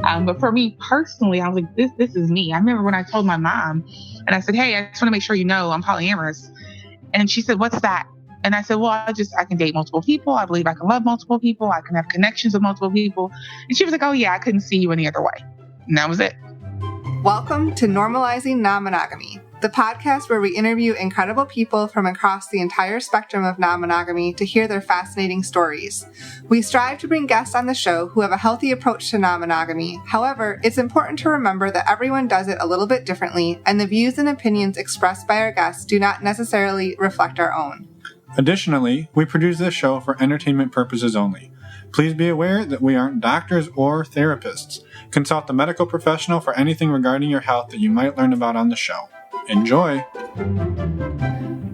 But for me personally, I was like, this is me. I remember when I told my mom and I said, hey, I just want to make sure you know I'm polyamorous. And she said, what's that? And I said, well, I can date multiple people. I believe I can love multiple people. I can have connections with multiple people. And she was like, oh yeah, I couldn't see you any other way. And that was it. Welcome to Normalizing Non-Monogamy, the podcast where we interview incredible people from across the entire spectrum of non-monogamy to hear their fascinating stories. We strive to bring guests on the show who have a healthy approach to non-monogamy. However, it's important to remember that everyone does it a little bit differently, and the views and opinions expressed by our guests do not necessarily reflect our own. Additionally, we produce this show for entertainment purposes only. Please be aware that we aren't doctors or therapists. Consult the medical professional for anything regarding your health that you might learn about on the show. Enjoy!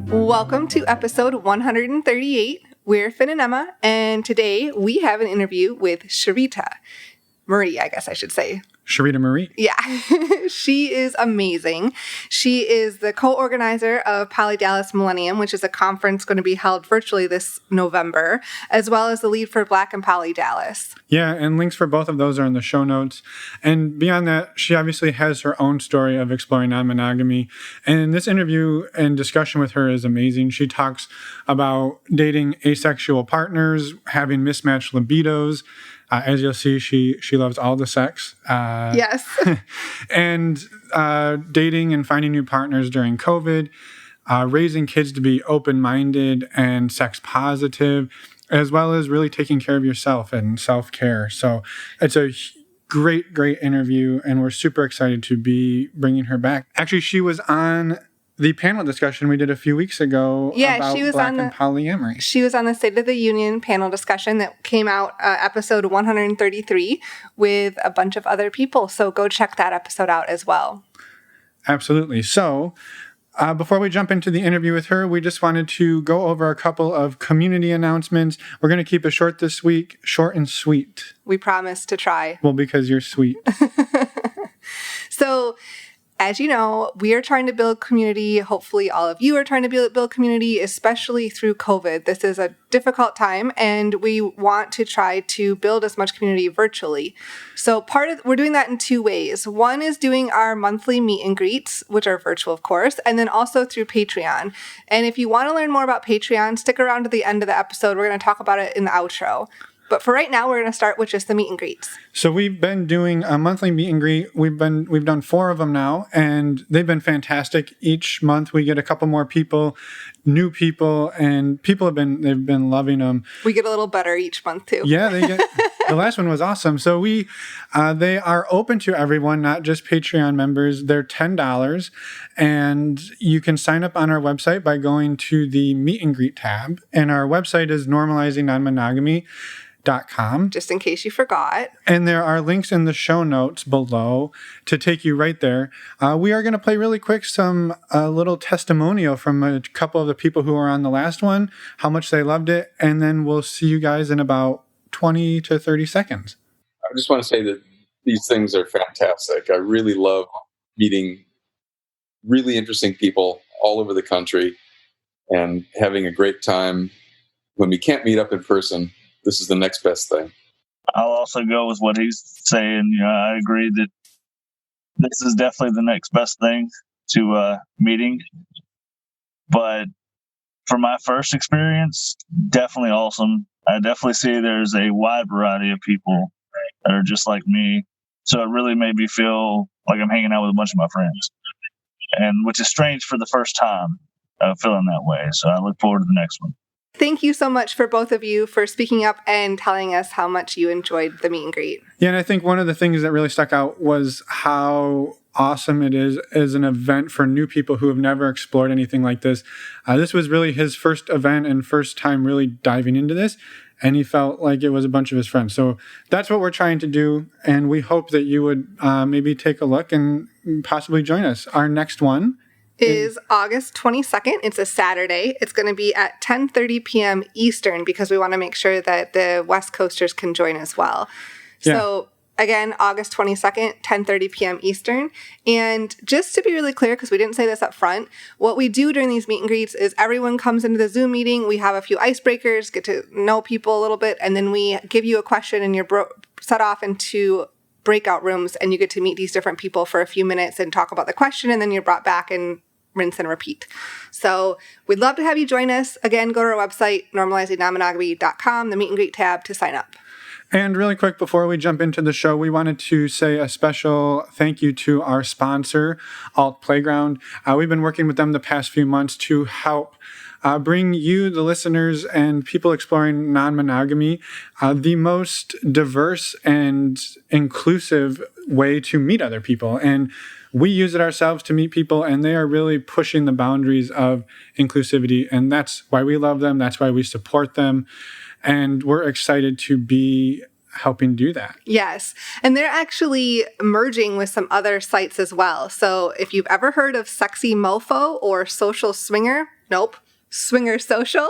Welcome to episode 138. We're Finn and Emma, and today we have an interview with Charita Marie, I guess I should say. Charita Marie. Yeah, she is amazing. She is the co-organizer of Poly Dallas Millennium, which is a conference going to be held virtually this November, as well as the lead for Black and Poly Dallas. Yeah, and links for both of those are in the show notes. And beyond that, she obviously has her own story of exploring non-monogamy. And this interview and discussion with her is amazing. She talks about dating asexual partners, having mismatched libidos. As you'll see, she loves all the sex. Yes. And dating and finding new partners during COVID, raising kids to be open-minded and sex positive, as well as really taking care of yourself and self-care. So it's a great interview, and we're super excited to be bringing her back. Actually, she was on the panel discussion we did a few weeks ago about Black and polyamory. She was on the State of the Union panel discussion that came out episode 133 with a bunch of other people. So go check that episode out as well. Absolutely. So before we jump into the interview with her, we just wanted to go over a couple of community announcements. We're going to keep it short this week, short and sweet. We promise to try. Well, because you're sweet. So, as you know, we are trying to build community. Hopefully all of you are trying to build community, especially through COVID. This is a difficult time, and we want to try to build as much community virtually. So we're doing that in two ways. One is doing our monthly meet and greets, which are virtual, of course, and then also through Patreon. And if you want to learn more about Patreon, stick around to the end of the episode. We're going to talk about it in the outro. But for right now, we're going to start with just the meet and greets. So we've been doing a monthly meet and greet. We've done 4 of them now, and they've been fantastic. Each month we get a couple more people, new people, and they've been loving them. We get a little better each month too. Yeah, the last one was awesome. So they are open to everyone, not just Patreon members. They're $10, and you can sign up on our website by going to the meet and greet tab. And our website is normalizingnonmonogamy.com. Just in case you forgot. And there are links in the show notes below to take you right there. We are going to play really quick a little testimonial from a couple of the people who were on the last one, how much they loved it, and then we'll see you guys in about 20 to 30 seconds. I just want to say that these things are fantastic. I really love meeting really interesting people all over the country and having a great time. When we can't meet up in person, this is the next best thing. I'll also go with what he's saying. I agree that this is definitely the next best thing to meeting. But for my first experience, definitely awesome. I definitely see there's a wide variety of people that are just like me. So it really made me feel like I'm hanging out with a bunch of my friends, and which is strange for the first time feeling that way. So I look forward to the next one. Thank you so much for both of you for speaking up and telling us how much you enjoyed the meet and greet. Yeah, and I think one of the things that really stuck out was how awesome it is as an event for new people who have never explored anything like this. This was really his first event and first time really diving into this, and he felt like it was a bunch of his friends. So that's what we're trying to do, and we hope that you would maybe take a look and possibly join us. Our next one is August 22nd. It's a Saturday. It's going to be at 10:30 p.m. Eastern because we want to make sure that the West Coasters can join as well. Yeah. So again, August 22nd, 10:30 p.m. Eastern. And just to be really clear, because we didn't say this up front, what we do during these meet and greets is everyone comes into the Zoom meeting. We have a few icebreakers, get to know people a little bit, and then we give you a question and you're set off into breakout rooms, and you get to meet these different people for a few minutes and talk about the question, and then you're brought back and rinse and repeat. So we'd love to have you join us. Again, go to our website, normalizingnonmonogamy.com, the meet and greet tab to sign up. And really quick, before we jump into the show, we wanted to say a special thank you to our sponsor, Alt Playground. We've been working with them the past few months to help bring you, the listeners, and people exploring non-monogamy, the most diverse and inclusive way to meet other people. And we use it ourselves to meet people, and they are really pushing the boundaries of inclusivity. And that's why we love them. That's why we support them. And we're excited to be helping do that. Yes. And they're actually merging with some other sites as well. So if you've ever heard of Sexy Mofo or Social Swinger, nope. Swinger Social.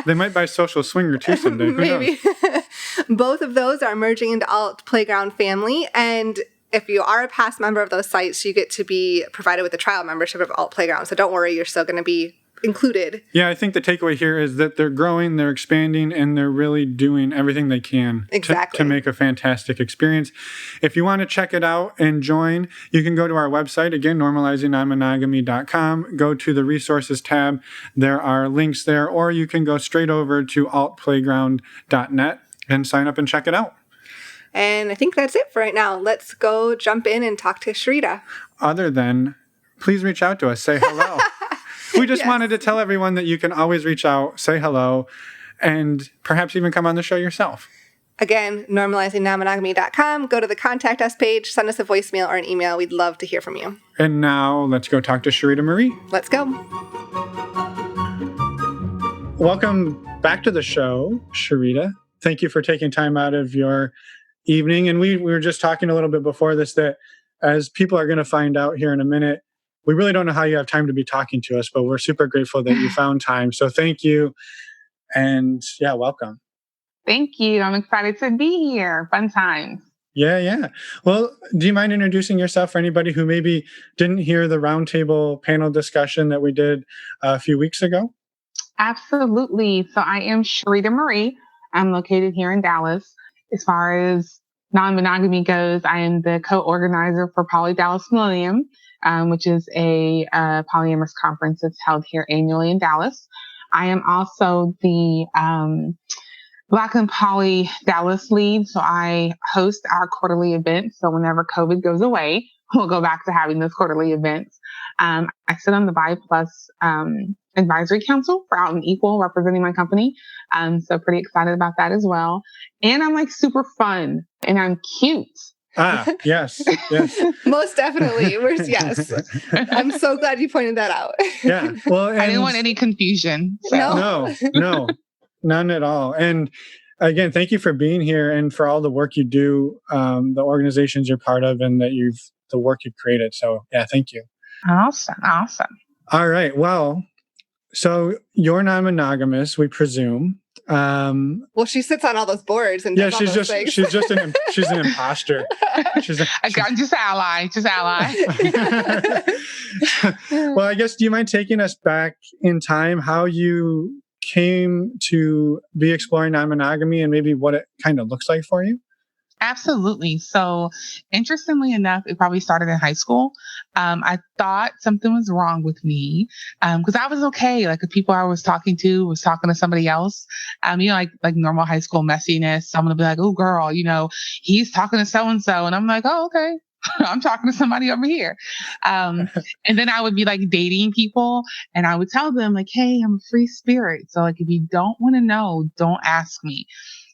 They might buy Social Swinger too someday. Who Maybe. knows? Both of those are merging into Alt Playground family. And if you are a past member of those sites, you get to be provided with a trial membership of Alt Playground. So don't worry, you're still going to be included. Yeah, I think the takeaway here is that they're growing, they're expanding, and they're really doing everything they can to make a fantastic experience. If you want to check it out and join, you can go to our website, again, normalizingnonmonogamy.com, go to the resources tab. There are links there, or you can go straight over to altplayground.net and sign up and check it out. And I think that's it for right now. Let's go jump in and talk to Charita. Other than, please reach out to us, say hello. We just wanted to tell everyone that you can always reach out, say hello, and perhaps even come on the show yourself. Again, normalizingnonmonogamy.com. Go to the Contact Us page, send us a voicemail or an email. We'd love to hear from you. And now let's go talk to Charita Marie. Let's go. Welcome back to the show, Charita. Thank you for taking time out of your evening. And we were just talking a little bit before this that as people are going to find out here in a minute, we really don't know how you have time to be talking to us, but we're super grateful that you found time. So thank you. And yeah, welcome. Thank you. I'm excited to be here. Fun times. Yeah. Well, do you mind introducing yourself for anybody who maybe didn't hear the roundtable panel discussion that we did a few weeks ago? Absolutely. So I am Charita Marie. I'm located here in Dallas. As far as non-monogamy goes, I am the co-organizer for Poly Dallas Millennium, which is a polyamorous conference that's held here annually in Dallas. I am also the Black and Poly Dallas lead, so I host our quarterly events. So whenever COVID goes away, we'll go back to having those quarterly events. I sit on the Bi Plus Advisory Council for Out and Equal, representing my company. So pretty excited about that as well. And I'm like super fun and I'm cute. Yes. Most definitely. Yes. I'm so glad you pointed that out. Yeah. Well, I didn't want any confusion. So. No, none at all. And again, thank you for being here and for all the work you do, the organizations you're part of, and the work you've created. So yeah, thank you. Awesome. All right. Well, so you're non-monogamous, we presume. Well, she sits on all those boards and does all those things. she's an imposter. I'm just ally. Well, I guess, do you mind taking us back in time, how you came to be exploring non-monogamy and maybe what it kind of looks like for you? Absolutely. So interestingly enough, it probably started in high school. I thought something was wrong with me because I was okay. Like the people I was talking to somebody else, like normal high school messiness. So I'm going to be like, oh, girl, he's talking to so-and-so. And I'm like, oh, okay. I'm talking to somebody over here. And then I would be like dating people and I would tell them like, hey, I'm a free spirit. So like, if you don't want to know, don't ask me.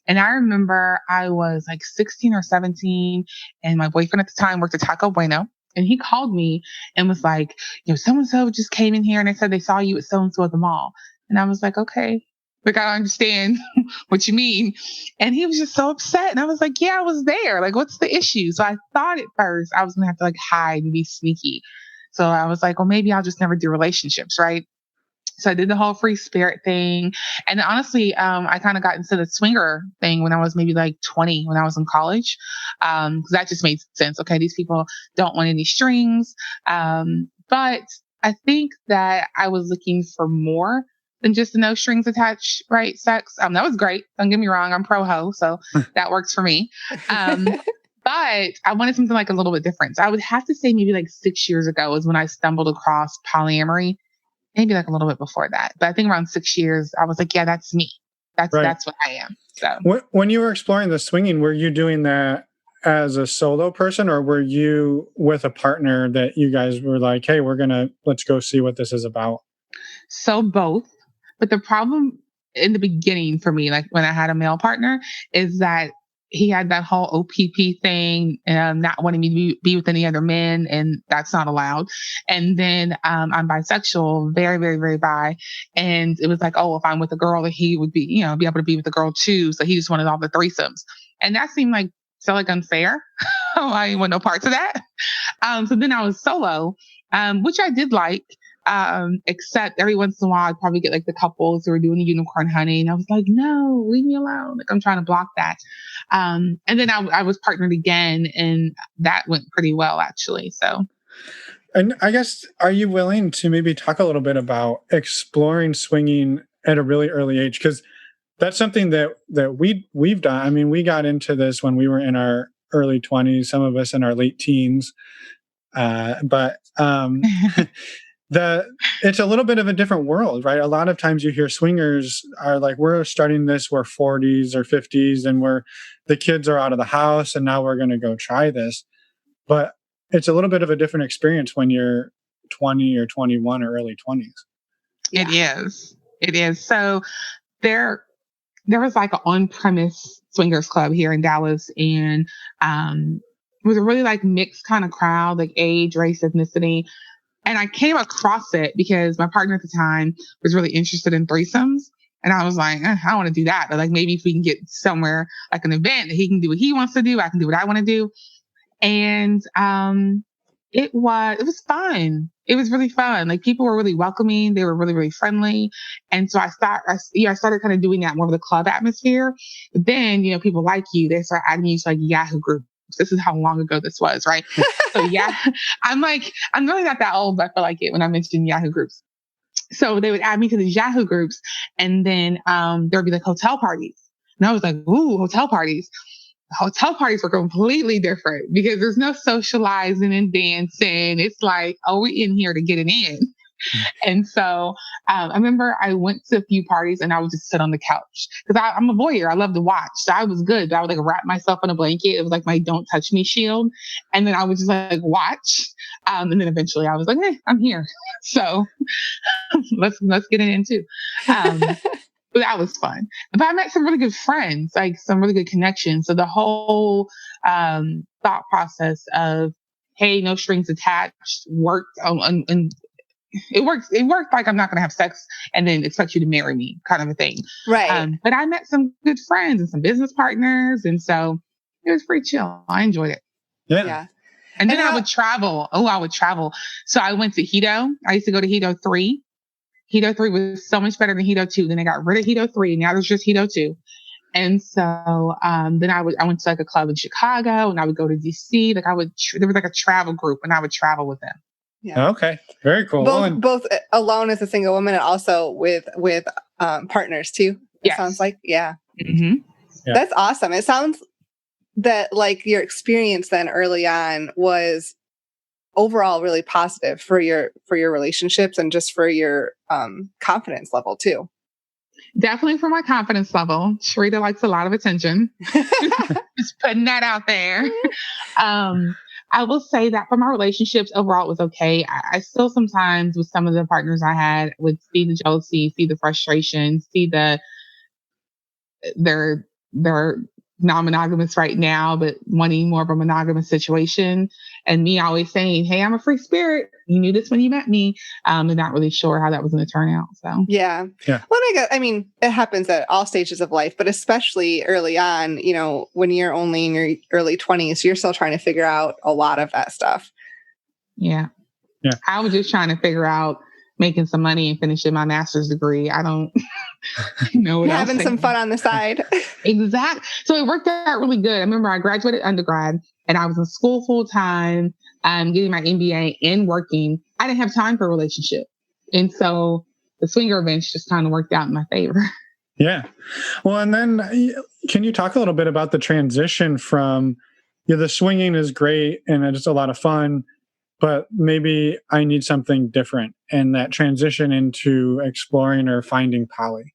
And I remember I was like 16 or 17 and my boyfriend at the time worked at Taco Bueno. And he called me and was like, so-and-so just came in here and they said they saw you at so-and-so at the mall. And I was like, okay, like, I don't understand what you mean. And he was just so upset. And I was like, yeah, I was there. Like, what's the issue? So I thought at first I was going to have to like hide and be sneaky. So I was like, well, maybe I'll just never do relationships, right? So I did the whole free spirit thing. And honestly, I kind of got into the swinger thing when I was maybe like 20, when I was in college. Because that just made sense. Okay, these people don't want any strings. But I think that I was looking for more than just the no strings attached, right? Sex. That was great. Don't get me wrong. I'm pro ho, so that works for me. But But I wanted something like a little bit different. So I would have to say maybe like 6 years ago is when I stumbled across polyamory. Maybe like a little bit before that. But I think around 6 years, I was like, yeah, that's me. That's what I am. So when you were exploring the swinging, were you doing that as a solo person, or were you with a partner that you guys were like, hey, let's go see what this is about? So both. But the problem in the beginning for me, like when I had a male partner, is that he had that whole OPP thing, not wanting me to be with any other men, and that's not allowed. And then I'm bisexual, very, very, very bi. And it was like, oh, if I'm with a girl, that he would be, be able to be with a girl too. So he just wanted all the threesomes. And that seemed like so like unfair. I didn't want no parts of that. So then I was solo, which I did like. Except every once in a while, I'd probably get like the couples who were doing the unicorn hunting. I was like, no, leave me alone. Like I'm trying to block that. And then I was partnered again, and that went pretty well actually. So, and I guess, are you willing to maybe talk a little bit about exploring swinging at a really early age? Because that's something that we've done. I mean, we got into this when we were in our early 20s, some of us in our late teens. It's a little bit of a different world, right? A lot of times you hear swingers are like, we're starting this, we're 40s or 50s, and the kids are out of the house, and now we're going to go try this. But it's a little bit of a different experience when you're 20 or 21 or early 20s. It is. So there was like an on-premise swingers club here in Dallas, and it was a really like mixed kind of crowd, like age, race, ethnicity. And I came across it because my partner at the time was really interested in threesomes. And I was like, I don't want to do that. But like, maybe if we can get somewhere like an event that he can do what he wants to do, I can do what I want to do. And it was fun. It was really fun. Like people were really welcoming. They were really, really friendly. And so I started kind of doing that more of the club atmosphere. But then, people like you, they start adding you to like Yahoo groups. This is how long ago this was, right? So yeah, I'm really not that old, but I feel like it when I mentioned Yahoo groups. So they would add me to these Yahoo groups, and then there'd be like hotel parties. And I was like, ooh, hotel parties. Hotel parties were completely different because there's no socializing and dancing. It's like, oh, we're in here to get it in. And so I remember I went to a few parties and I would just sit on the couch because I'm a voyeur. I love to watch. So I was good. But I would like wrap myself in a blanket. It was like my don't touch me shield. And then I would just like watch. And then eventually I was like, hey, I'm here. So let's get it in too. But that was fun. But I met some really good friends, like some really good connections. So the whole thought process of, hey, no strings attached worked. And it worked like I'm not going to have sex and then expect you to marry me kind of a thing. Right. But I met some good friends and some business partners. And so it was pretty chill. I enjoyed it. Yeah. And then I would travel. I would travel. So I went to Hito. I used to go to Hito 3. Hito 3 was so much better than Hito 2. Then they got rid of Hito 3. Now there's just Hito 2. And so then I went to like a club in Chicago, and I would go to DC. Like there was like a travel group, and I would travel with them. Yeah. Okay. Very cool. Both alone as a single woman and also with partners too. It sounds like, yeah. Mm-hmm. Yeah. That's awesome. It sounds that like your experience then early on was overall really positive for your relationships and just for your confidence level too. Definitely for my confidence level. Charita likes a lot of attention. Just putting that out there. I will say that for my relationships overall, it was okay. I still sometimes with some of the partners I had would see the jealousy, see the frustration, see they're non-monogamous right now, but wanting more of a monogamous situation. And me always saying, hey, I'm a free spirit. You knew this when you met me. And not really sure how that was going to turn out. So yeah. Well, I mean, it happens at all stages of life, but especially early on, when you're only in your early 20s, you're still trying to figure out a lot of that stuff. Yeah. I was just trying to figure out making some money and finishing my master's degree. I don't know what having some fun on the side. Exactly. So it worked out really good. I remember I graduated undergrad and I was in school full time, getting my MBA and working. I didn't have time for a relationship. And so the swinger events just kind of worked out in my favor. Yeah. Well, and then can you talk a little bit about the transition from, the swinging is great and it's a lot of fun, but maybe I need something different, and that transition into exploring or finding poly?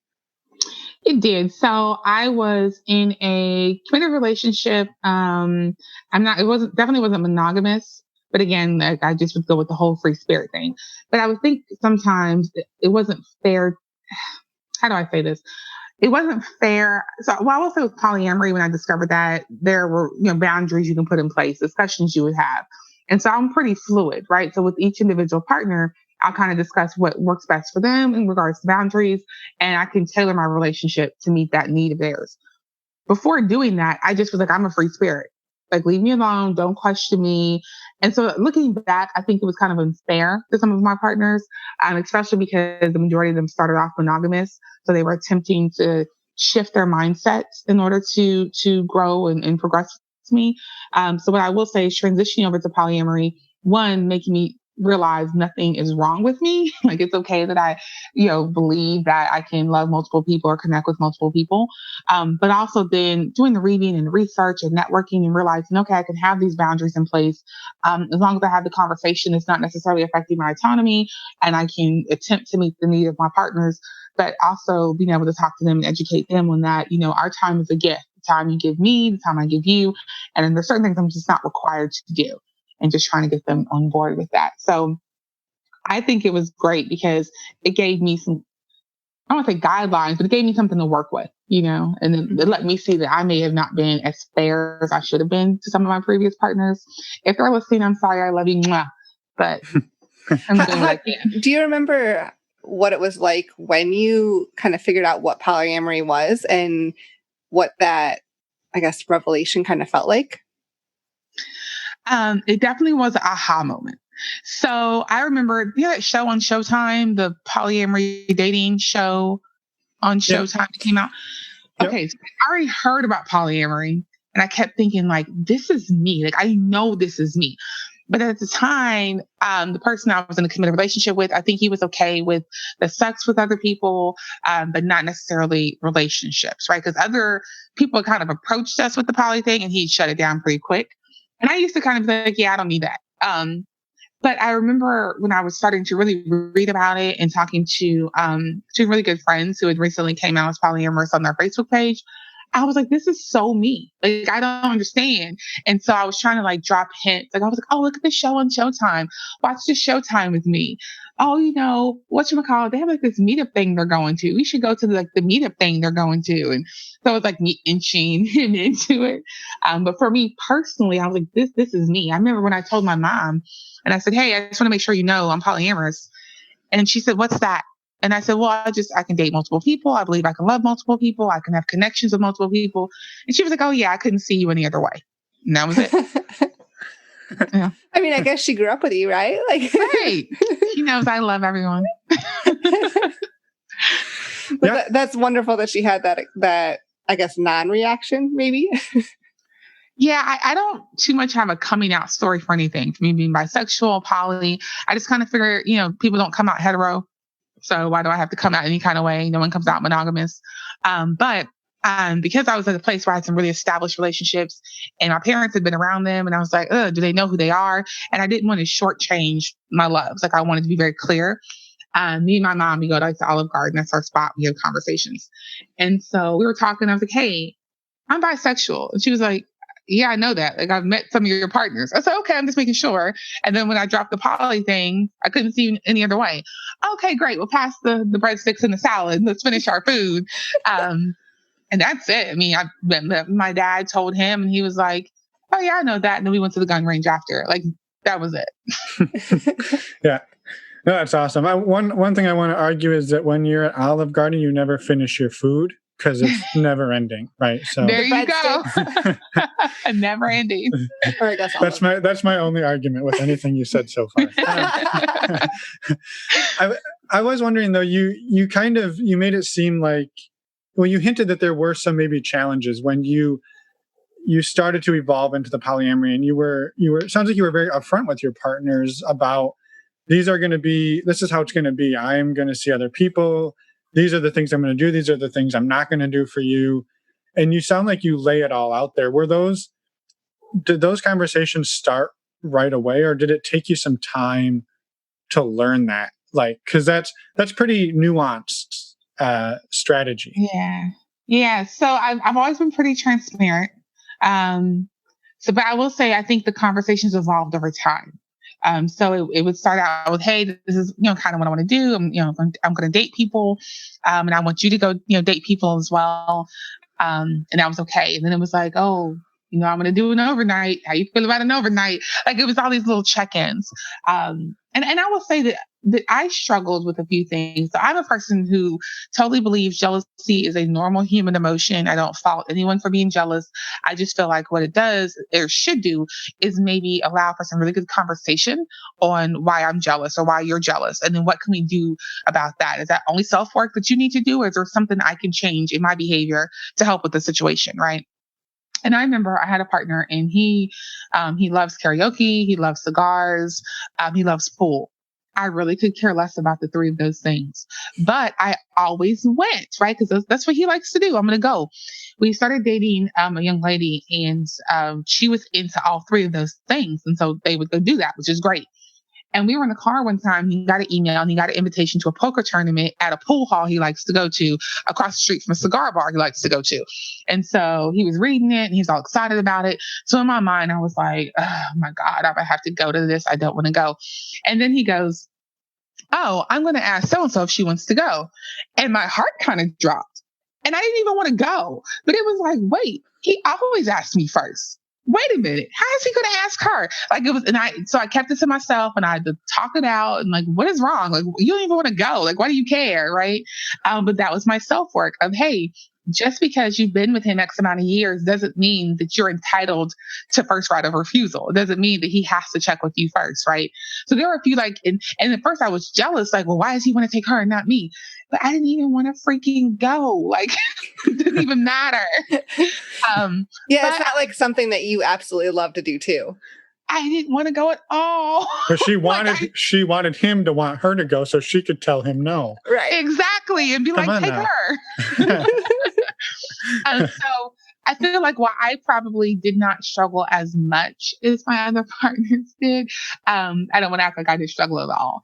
It did. So I was in a committed relationship. It wasn't, definitely wasn't monogamous, but again, like, I just would go with the whole free spirit thing. But I would think sometimes it wasn't fair. How do I say this? It wasn't fair. So, well, I will say with polyamory, when I discovered that there were, boundaries you can put in place, discussions you would have. And so I'm pretty fluid, right? So with each individual partner, I'll kind of discuss what works best for them in regards to boundaries, and I can tailor my relationship to meet that need of theirs. Before doing that, I just was like, I'm a free spirit. Like, leave me alone. Don't question me. And so looking back, I think it was kind of unfair to some of my partners, especially because the majority of them started off monogamous. So they were attempting to shift their mindsets in order to grow and progress with me. So what I will say is transitioning over to polyamory, one, making me realize nothing is wrong with me. Like, it's okay that I, believe that I can love multiple people or connect with multiple people. But also then doing the reading and research and networking and realizing, okay, I can have these boundaries in place. As long as I have the conversation, it's not necessarily affecting my autonomy, and I can attempt to meet the need of my partners, but also being able to talk to them and educate them on that, our time is a gift. The time you give me, the time I give you. And then there's certain things I'm just not required to do, and just trying to get them on board with that. So I think it was great because it gave me some, I don't want to say guidelines, but it gave me something to work with, and then it let me see that I may have not been as fair as I should have been to some of my previous partners. If they're listening, I'm sorry, I love you, mwah. But I'm doing what I can. Do you remember what it was like when you kind of figured out what polyamory was and what that, I guess, revelation kind of felt like? It definitely was an aha moment. So I remember, that show on Showtime, the polyamory dating show on Showtime that came out. Yep. Okay, so I already heard about polyamory, and I kept thinking, like, this is me. Like, I know this is me. But at the time, the person I was in a committed relationship with, I think he was okay with the sex with other people, but not necessarily relationships, right? Because other people kind of approached us with the poly thing, and he shut it down pretty quick. And I used to kind of be like, yeah, I don't need that. But I remember when I was starting to really read about it and talking to two really good friends who had recently came out as polyamorous on their Facebook page, I was like, this is so me. Like, I don't understand. And so I was trying to like drop hints. Like, I was like, oh, look at this show on Showtime. Watch this Showtime with me. Oh, whatchamacallit, they have like this meetup thing they're going to. We should go to the meetup thing they're going to. And so it was like me inching him into it. But for me personally, I was like, this is me. I remember when I told my mom and I said, hey, I just want to make sure I'm polyamorous. And she said, what's that? And I said, well, I can date multiple people. I believe I can love multiple people. I can have connections with multiple people. And she was like, oh yeah, I couldn't see you any other way. And that was it. Yeah. I mean, I guess she grew up with you, right? Like, right. She knows I love everyone. But that's wonderful that she had that, I guess, non-reaction, maybe. Yeah, I don't too much have a coming out story for anything. For me being bisexual, poly, I just kind of figure, people don't come out hetero. So why do I have to come out any kind of way? No one comes out monogamous. But because I was at a place where I had some really established relationships and my parents had been around them, and I was like, do they know who they are? And I didn't want to shortchange my loves. Like, I wanted to be very clear. Me and my mom, we go to the Olive Garden. That's our spot. We have conversations. And so we were talking. I was like, hey, I'm bisexual. And she was like, yeah, I know that. Like, I've met some of your partners. I said, okay, I'm just making sure. And then when I dropped the poly thing, I couldn't see any other way. Okay, great. We'll pass the breadsticks and the salad. Let's finish our food. And that's it. I mean, my dad told him, and he was like, oh yeah, I know that. And then we went to the gun range after. Like, that was it. Yeah. No, that's awesome. One thing I want to argue is that when you're at Olive Garden, you never finish your food, because it's never ending, right? So there you go. Never ending. Or I guess that's my only argument with anything you said so far. I was wondering though, you made it seem like, well, you hinted that there were some maybe challenges when you started to evolve into the polyamory, and you were it sounds like you were very upfront with your partners about this is how it's going to be. I'm going to see other people. These are the things I'm going to do. These are the things I'm not going to do for you. And you sound like you lay it all out there. Were those did those conversations start right away, or did it take you some time to learn that? Like, because that's pretty nuanced strategy. Yeah. So I've always been pretty transparent. But I will say I think the conversations evolved over time. So it would start out with, hey, this is, kind of what I want to do. I'm going to date people. And I want you to go, date people as well. And that was okay. And then it was like, oh, I'm going to do an overnight. How you feel about an overnight? Like, it was all these little check-ins. And I will say that I struggled with a few things. So I'm a person who totally believes jealousy is a normal human emotion. I don't fault anyone for being jealous. I just feel like what it does or should do is maybe allow for some really good conversation on why I'm jealous or why you're jealous. And then what can we do about that? Is that only self-work that you need to do? Or is there something I can change in my behavior to help with the situation, right? And I remember I had a partner, and he loves karaoke, he loves cigars, he loves pool. I really could care less about the three of those things, but I always went, right? Because that's what he likes to do. I'm going to go. We started dating a young lady, and she was into all three of those things, and so they would go do that, which is great. And we were in the car one time. He got an email and he got an invitation to a poker tournament at a pool hall he likes to go to across the street from a cigar bar he likes to go to. And so he was reading it and he's all excited about it. So in my mind, I was like, oh my God, I have to go to this. I don't want to go. And then he goes, oh, I'm going to ask so-and-so if she wants to go. And my heart kind of dropped. And I didn't even want to go. But it was like, wait, he always asked me first. Wait a minute, how is he going to ask her? Like, it was, so I kept it to myself, and I had to talk it out. And like, what is wrong? Like, you don't even want to go. Like, why do you care? Right. But that was my self-work of, hey, just because you've been with him X amount of years doesn't mean that you're entitled to first right of refusal. It doesn't mean that he has to check with you first. Right. So there were a few and at first I was jealous, like, well, why does he want to take her and not me? But I didn't even want to freaking go. Like, it didn't even matter. It's not like something that you absolutely love to do too. I didn't want to go at all. But she wanted him to want her to go so she could tell him no. Right. Exactly. And be like, take her. So I feel like while I probably did not struggle as much as my other partners did, I don't want to act like I did struggle at all.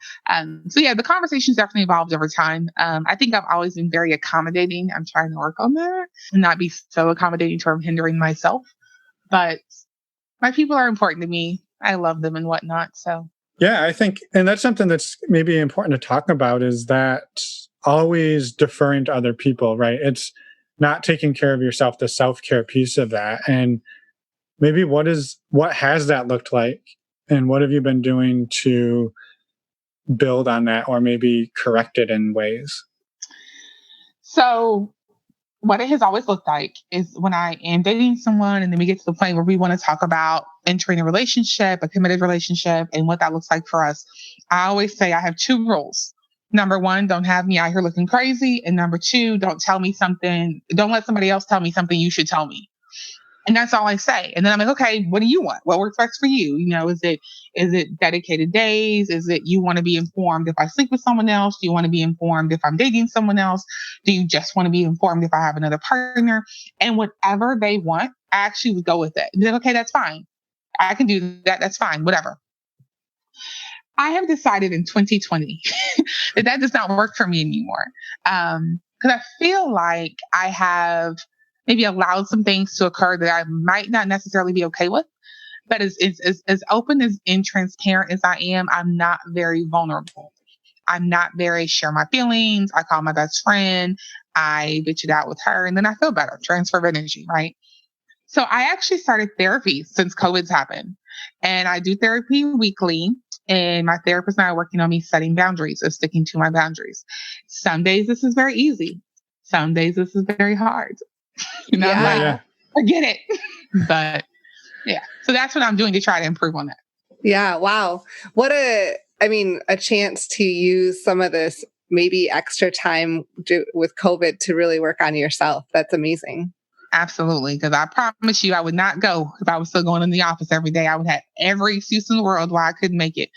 So yeah, the conversations definitely evolved over time. I think I've always been very accommodating. I'm trying to work on that and not be so accommodating to where I'm hindering myself. But my people are important to me. I love them and whatnot. So yeah, I think, and that's something that's maybe important to talk about, is that always deferring to other people, right? It's not taking care of yourself, the self-care piece of that. And maybe what has that looked like? And what have you been doing to build on that, or maybe correct it in ways? So what it has always looked like is when I am dating someone and then we get to the point where we want to talk about entering a relationship, a committed relationship, and what that looks like for us, I always say I have two rules. Number one, don't have me out here looking crazy. And number two, don't let somebody else tell me something you should tell me. And that's all I say. And then I'm like, okay, what do you want? What works best for you? Is it dedicated days? Is it you want to be informed if I sleep with someone else? Do you want to be informed if I'm dating someone else? Do you just want to be informed if I have another partner? And whatever they want, I actually would go with it. And then, okay, that's fine. I can do that. That's fine. Whatever. I have decided in 2020 that does not work for me anymore. Because I feel like I have maybe allowed some things to occur that I might not necessarily be okay with. But as open and transparent as I am, I'm not very vulnerable. I'm not very share my feelings. I call my best friend. I bitch it out with her, and then I feel better. Transfer of energy, right? So I actually started therapy since COVID's happened. And I do therapy weekly. And my therapist and I are working on me setting boundaries or sticking to my boundaries. Some days this is very easy. Some days this is very hard. Forget it. But yeah, so that's what I'm doing to try to improve on that. Yeah. Wow. What a chance to use some of this maybe extra time with COVID to really work on yourself. That's amazing. Absolutely. Because I promise you, I would not go if I was still going in the office every day. I would have every excuse in the world why I couldn't make it.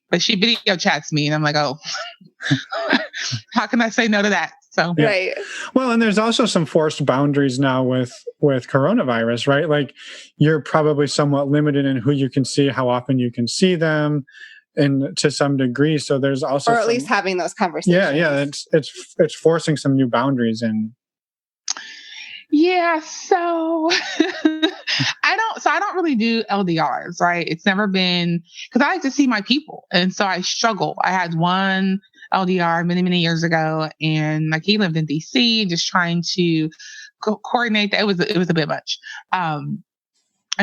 But she video chats me and I'm like, oh, how can I say no to that? So Yeah. Right. Well, and there's also some forced boundaries now with coronavirus, right? Like you're probably somewhat limited in who you can see, how often you can see them, and to some degree. So there's also, or at least having those conversations. yeah, it's forcing some new boundaries in. Yeah, so I don't really do LDRs, right? It's never been, because I like to see my people, and so I struggle. I had one LDR many years ago, and like he lived in DC, and just trying to coordinate that, it was a bit much, and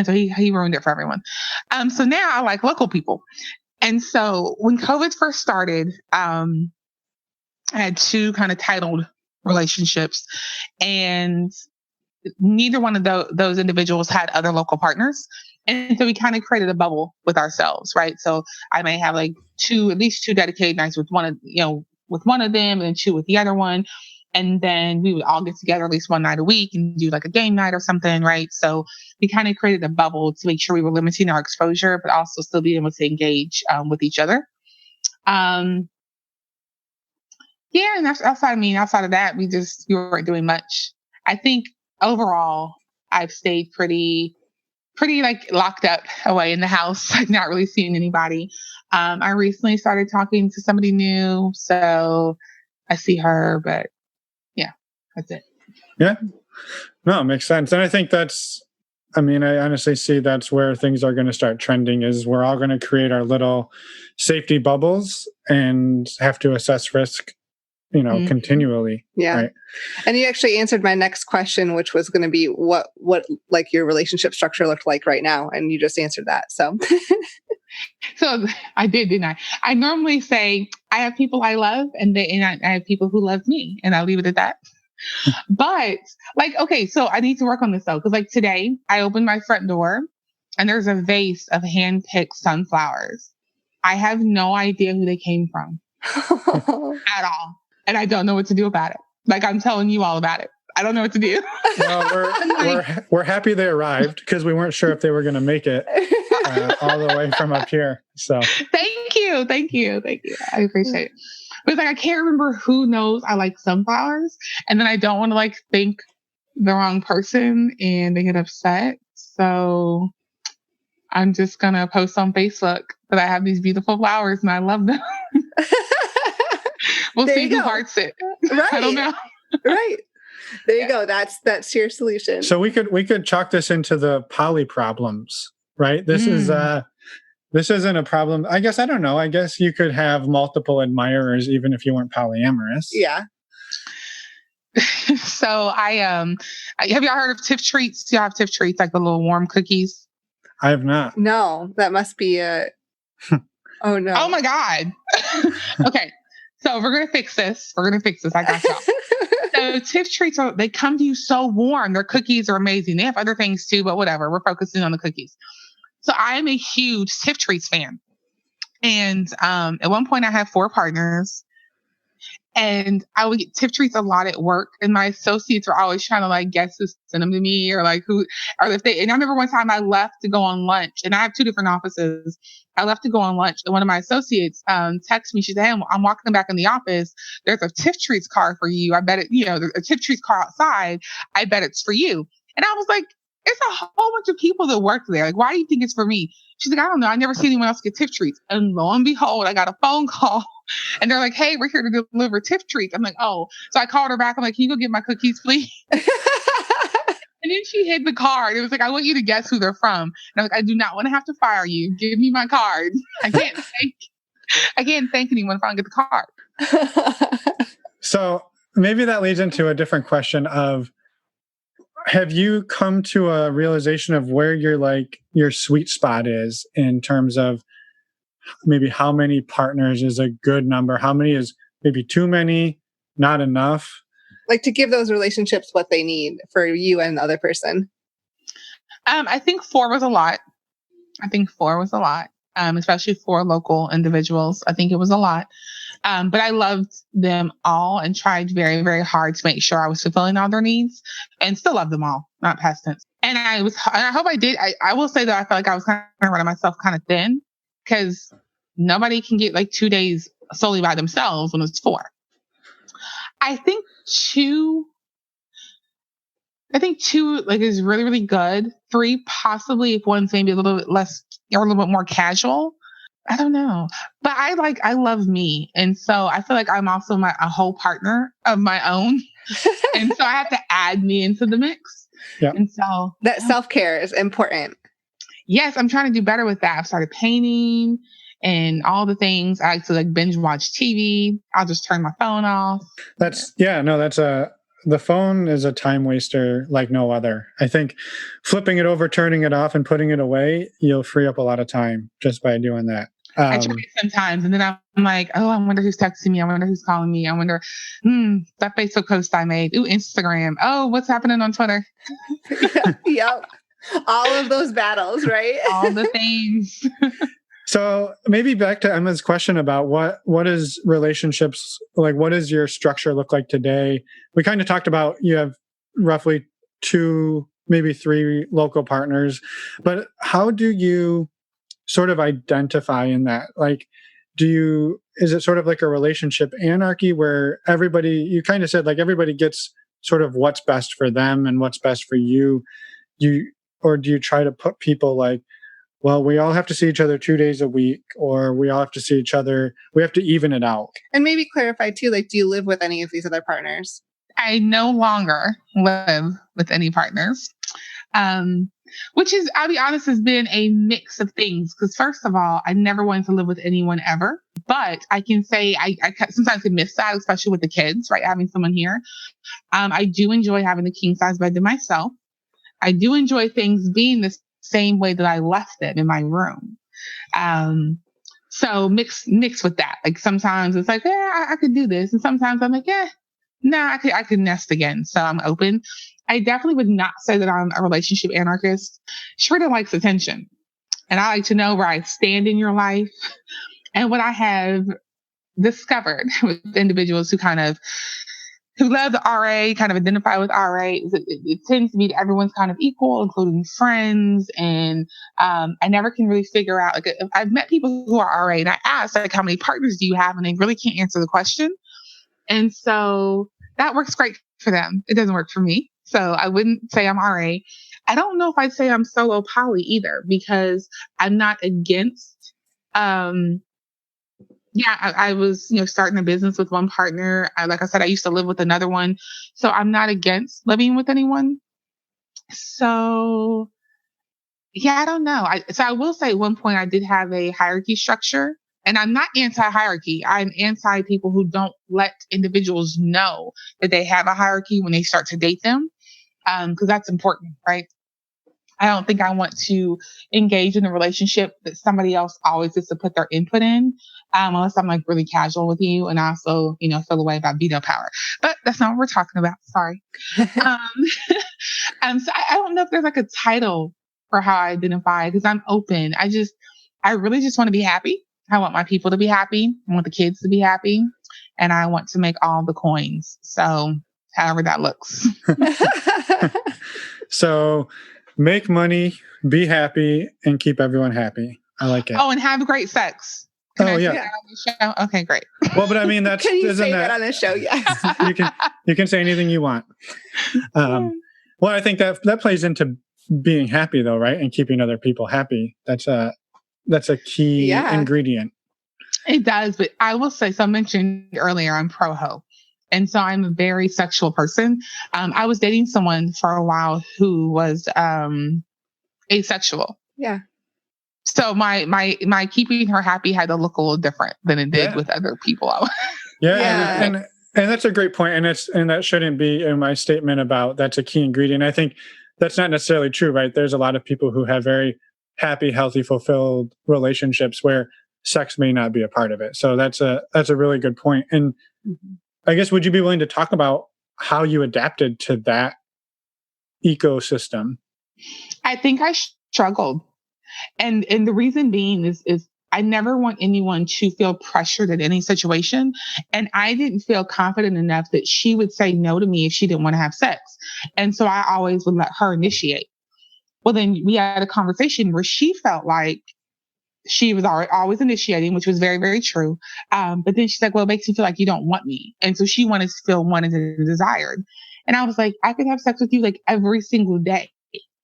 so he ruined it for everyone. So now I like local people, and so when COVID first started, I had two kind of titled relationships, and neither one of those individuals had other local partners. And so we kind of created a bubble with ourselves, right? So I may have like at least two dedicated nights with one of them, and then two with the other one. And then we would all get together at least one night a week and do like a game night or something, right? So we kind of created a bubble to make sure we were limiting our exposure, but also still being able to engage with each other. Yeah, and outside of that, we weren't doing much. I think overall, I've stayed pretty like locked up away in the house, like not really seeing anybody. I recently started talking to somebody new, so I see her, but yeah, that's it. Yeah, no, it makes sense. And I think I honestly see that's where things are going to start trending, is we're all going to create our little safety bubbles and have to assess risk, continually. Yeah. Right. And you actually answered my next question, which was going to be what like your relationship structure looked like right now. And you just answered that. So So I did, didn't I? I normally say I have people I love and I have people who love me, and I'll leave it at that. But like, okay, so I need to work on this though. Cause like today I opened my front door and there's a vase of hand-picked sunflowers. I have no idea who they came from at all. And I don't know what to do about it. Like I'm telling you all about it. I don't know what to do. Well, we're happy they arrived because we weren't sure if they were going to make it all the way from up here. So thank you. I appreciate it. But it's like I can't remember who knows I like sunflowers, and then I don't want to like think the wrong person and they get upset. So I'm just gonna post on Facebook that I have these beautiful flowers and I love them. We'll see who hearts it. Right. I don't know. Right. There you go. That's your solution. So we could chalk this into the poly problems, right? This isn't a problem. I guess, I don't know. I guess you could have multiple admirers even if you weren't polyamorous. Yeah. So have y'all heard of Tiff treats? Do y'all have Tiff treats, like the little warm cookies? I have not. No, that must be a. Oh no. Oh my God. Okay. So we're going to fix this. I got y'all. So Tiff treats, they come to you so warm. Their cookies are amazing. They have other things too, but whatever. We're focusing on the cookies. So I am a huge Tiff treats fan. And at one point I had 4 partners. And I would get Tiff treats a lot at work, and my associates were always trying to like guess who sent them to me, or like who, or if they. And I remember one time I left to go on lunch, and I have 2 different offices. I left to go on lunch, and one of my associates texted me. She said, "Hey, I'm walking back in the office. There's a Tiff treats car for you. I bet it. There's a Tiff treats car outside. I bet it's for you." And I was like, "It's a whole bunch of people that work there. Like, why do you think it's for me?" She's like, "I don't know. I never see anyone else get Tiff treats." And lo and behold, I got a phone call. And they're like, "Hey, we're here to deliver Tiff treats." I'm like, "Oh." So I called her back. I'm like, "Can you go get my cookies, please?" And then she hid the card. It was like, "I want you to guess who they're from." And I'm like, "I do not want to have to fire you. Give me my card. I can't thank anyone if I don't get the card." So maybe that leads into a different question of, have you come to a realization of where your sweet spot is in terms of maybe how many partners is a good number? How many is maybe too many, not enough? Like to give those relationships what they need for you and the other person. I think 4 was a lot. Especially for local individuals. I think it was a lot. But I loved them all and tried very, very hard to make sure I was fulfilling all their needs, and still love them all, not past tense. And I hope I did. I will say that I felt like I was kind of running myself kind of thin, because nobody can get like 2 days solely by themselves when it's 4. I think two like is really, really good. 3, possibly if one's maybe a little bit less or a little bit more casual. I don't know. But I love me. And so I feel like I'm also a whole partner of my own. And so I have to add me into the mix. Yeah. And so that self-care is important. Yes, I'm trying to do better with that. I've started painting and all the things. I like to like binge watch TV. I'll just turn my phone off. The phone is a time waster like no other. I think flipping it over, turning it off, and putting it away, you'll free up a lot of time just by doing that. I try it sometimes, and then I'm like, oh, I wonder who's texting me. I wonder who's calling me. I wonder, that Facebook post I made. Ooh, Instagram. Oh, what's happening on Twitter? Yep. All of those battles, right? All the things. So maybe back to Emma's question about what is relationships like? What does your structure look like today? We kind of talked about you have roughly 2, maybe 3 local partners, but how do you sort of identify in that? Like, is it sort of like a relationship anarchy where you kind of said like everybody gets sort of what's best for them and what's best for you? Or do you try to put people like, well, we all have to see each other 2 days a week, or we all have to see each other. We have to even it out. And maybe clarify too, like, do you live with any of these other partners? I no longer live with any partners, which is, I'll be honest, has been a mix of things. Because first of all, I never wanted to live with anyone ever. But I can say I sometimes can miss that, especially with the kids, right? Having someone here. I do enjoy having the king size bed to myself. I do enjoy things being the same way that I left them in my room. So mix with that. Like sometimes it's like, yeah, I could do this. And sometimes I'm like, yeah, no, I could nest again. So I'm open. I definitely would not say that I'm a relationship anarchist. Charita likes attention. And I like to know where I stand in your life. And what I have discovered with individuals who love the RA, kind of identify with RA, it tends to be that everyone's kind of equal, including friends. And I never can really figure out, like, I've met people who are RA and I ask, like, how many partners do you have? And they really can't answer the question. And so that works great for them. It doesn't work for me. So I wouldn't say I'm RA. I don't know if I'd say I'm solo poly either, because I'm not against, I was, starting a business with one partner. Like I said, I used to live with another one. So I'm not against living with anyone. So, I don't know. I will say at one point I did have a hierarchy structure, and I'm not anti-hierarchy. I'm anti people who don't let individuals know that they have a hierarchy when they start to date them. Because that's important, right? I don't think I want to engage in a relationship that somebody else always gets to put their input in, unless I'm like really casual with you and also, feel a way about veto power. But that's not what we're talking about. Sorry. So I don't know if there's like a title for how I identify, because I'm open. I really just want to be happy. I want my people to be happy. I want the kids to be happy. And I want to make all the coins. So however that looks. So make money, be happy, and keep everyone happy. I like it. Oh, and have great sex. Can I say that on the show? Okay, great. Well, but I mean, that's can you say that on the show? Yes. you can say anything you want. Well, I think that plays into being happy, though, right? And keeping other people happy. That's a key ingredient. It does, but I will say, so I mentioned earlier, I'm pro-ho. And so I'm a very sexual person. I was dating someone for a while who was asexual. Yeah. So my keeping her happy had to look a little different than it did with other people. And that's a great point. And that shouldn't be in my statement about that's a key ingredient. I think that's not necessarily true, right? There's a lot of people who have very happy, healthy, fulfilled relationships where sex may not be a part of it. So that's a really good point. And I guess, would you be willing to talk about how you adapted to that ecosystem? I think I struggled. And the reason being is I never want anyone to feel pressured in any situation. And I didn't feel confident enough that she would say no to me if she didn't want to have sex. And so I always would let her initiate. Well, then we had a conversation where she felt like she was always initiating, which was very, very true. But then she's like, well, it makes me feel like you don't want me. And so she wanted to feel wanted and desired. And I was like, I could have sex with you like every single day,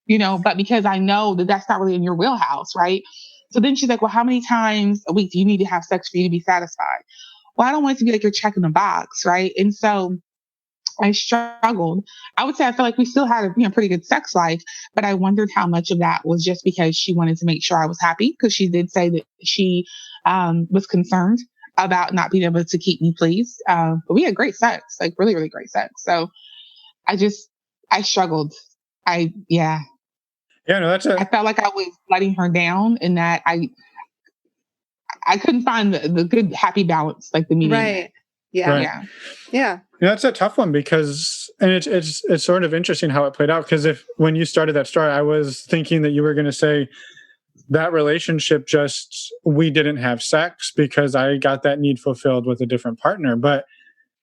but because I know that that's not really in your wheelhouse, right? So then she's like, well, how many times a week do you need to have sex for you to be satisfied? Well, I don't want it to be like you're checking the box, right? And so I struggled. I would say I feel like we still had a pretty good sex life, but I wondered how much of that was just because she wanted to make sure I was happy, because she did say that she was concerned about not being able to keep me pleased. But we had great sex, like really, really great sex. So I struggled. Yeah, no, I felt like I was letting her down, and that I couldn't find the good happy balance, like the medium. Right. Yeah. Right. Yeah. That's a tough one because, and it's sort of interesting how it played out, because when you started that story, I was thinking that you were going to say that relationship we didn't have sex because I got that need fulfilled with a different partner. But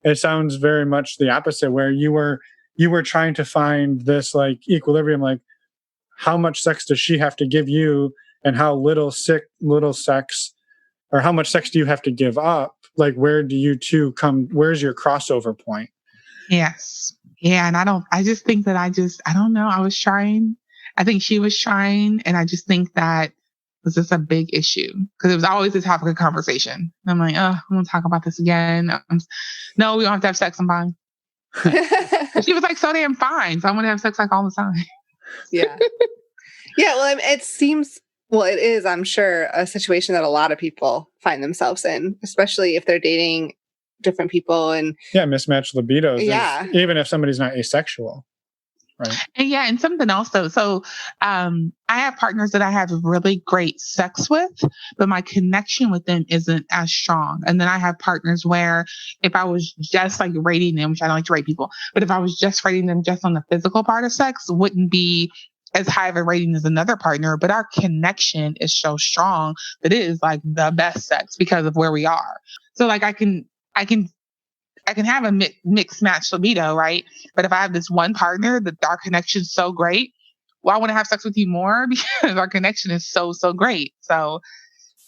it sounds very much the opposite, where you were trying to find this like equilibrium, like how much sex does she have to give you, and how little sex, or how much sex do you have to give up? Like, where do you two come? Where's your crossover point? Yes. Yeah. And I just think that I don't know. I was trying. I think she was trying. And I just think that was just a big issue, because it was always the topic of conversation. And I'm like, oh, I'm going to talk about this again. No, we don't have to have sex. I'm fine. She was like, so damn fine. So I'm going to have sex like all the time. Yeah. Yeah. Well, it is, I'm sure, a situation that a lot of people find themselves in, especially if they're dating different people and mismatched libidos. Yeah. Even if somebody's not asexual. Right. And something else though. So I have partners that I have really great sex with, but my connection with them isn't as strong. And then I have partners where if I was just like rating them, which I don't like to rate people, but if I was just rating them just on the physical part of sex, wouldn't be as high of a rating as another partner, but our connection is so strong that it is like the best sex because of where we are. So like I can have a mixed match libido, right? But if I have this one partner that our connection is so great, well, I want to have sex with you more because our connection is so, so great. So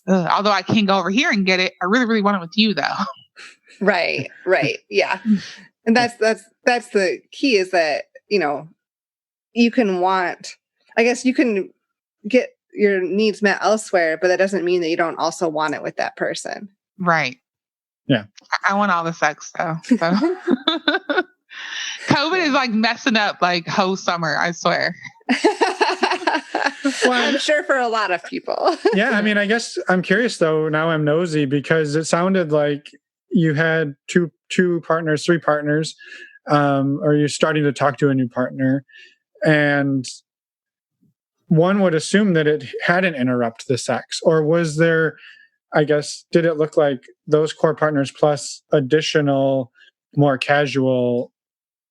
although I can go over here and get it, I really, really want it with you though. Right. Yeah. And that's the key, is that, you can get your needs met elsewhere, but that doesn't mean that you don't also want it with that person. Right. Yeah. I want all the sex though. So. COVID is like messing up like whole summer, I swear. Well, I'm sure for a lot of people. Yeah. I mean, I guess I'm curious though. Now I'm nosy, because it sounded like you had two partners, three partners, or you're starting to talk to a new partner. And one would assume that it hadn't interrupted the sex, or was there, I guess, did it look like those core partners plus additional, more casual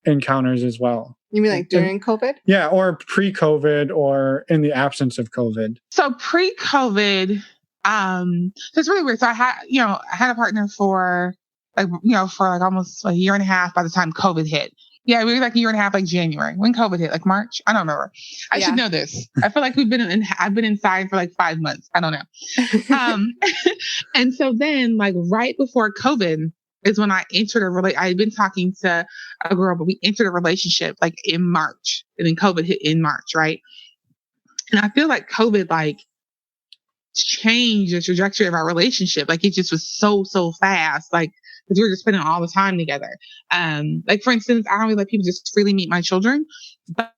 encounters as well? You mean like during COVID? Yeah, or pre-COVID, or in the absence of COVID. So pre-COVID, it's really weird. So I had a partner for almost a year and a half by the time COVID hit. Yeah, we were like a year and a half, like January. When COVID hit, like March? I don't remember. I should know this. I feel like I've been inside for like 5 months. I don't know. And so then like right before COVID is when I entered I had been talking to a girl, but we entered a relationship like in March, and then COVID hit in March, right? And I feel like COVID like changed the trajectory of our relationship. Like it just was so, so fast. Like, because we were just spending all the time together. Like for instance, I don't really let people just freely meet my children,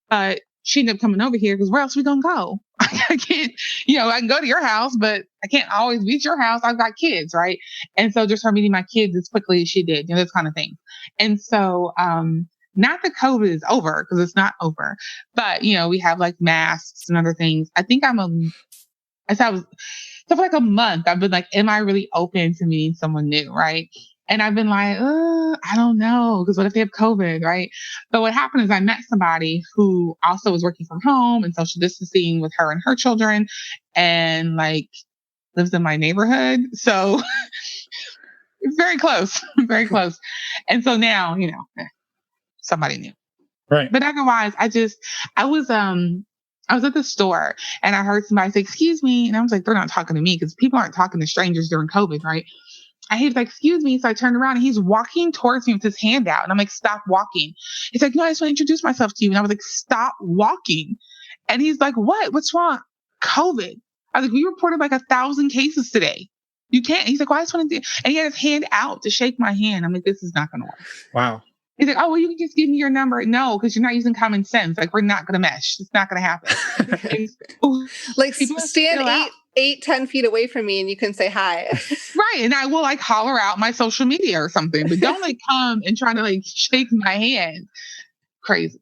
but she ended up coming over here because where else are we gonna go? I can't, I can go to your house, but I can't always be at your house. I've got kids, right? And so just her meeting my kids as quickly as she did, this kind of thing. And so, not that COVID is over, because it's not over, but we have like masks and other things. I think so for like a month, I've been like, am I really open to meeting someone new, right? And I've been like, I don't know, because what if they have COVID, right? But what happened is I met somebody who also was working from home and social distancing with her and her children, and like lives in my neighborhood. So it's very close, very close. And so now, somebody new. Right. But otherwise, I was I was at the store and I heard somebody say, "Excuse me." And I was like, they're not talking to me because people aren't talking to strangers during COVID, right? And he was like, "Excuse me." So I turned around and he's walking towards me with his hand out. And I'm like, "Stop walking." He's like, "No, I just want to introduce myself to you." And I was like, "Stop walking." And he's like, "What? What's wrong?" "COVID." I was like, "We reported like 1,000 cases today. You can't." He's like, "Well, I just want to do," and he had his hand out to shake my hand. I'm like, "This is not going to work." Wow. He's like, "Oh, well, you can just give me your number." "No, because you're not using common sense. Like, we're not going to mesh. It's not going to happen." Like People are stand still out. 10 feet away from me and you can say hi. Right. And I will like holler out my social media or something, but don't like come and try to like shake my hand. Crazy.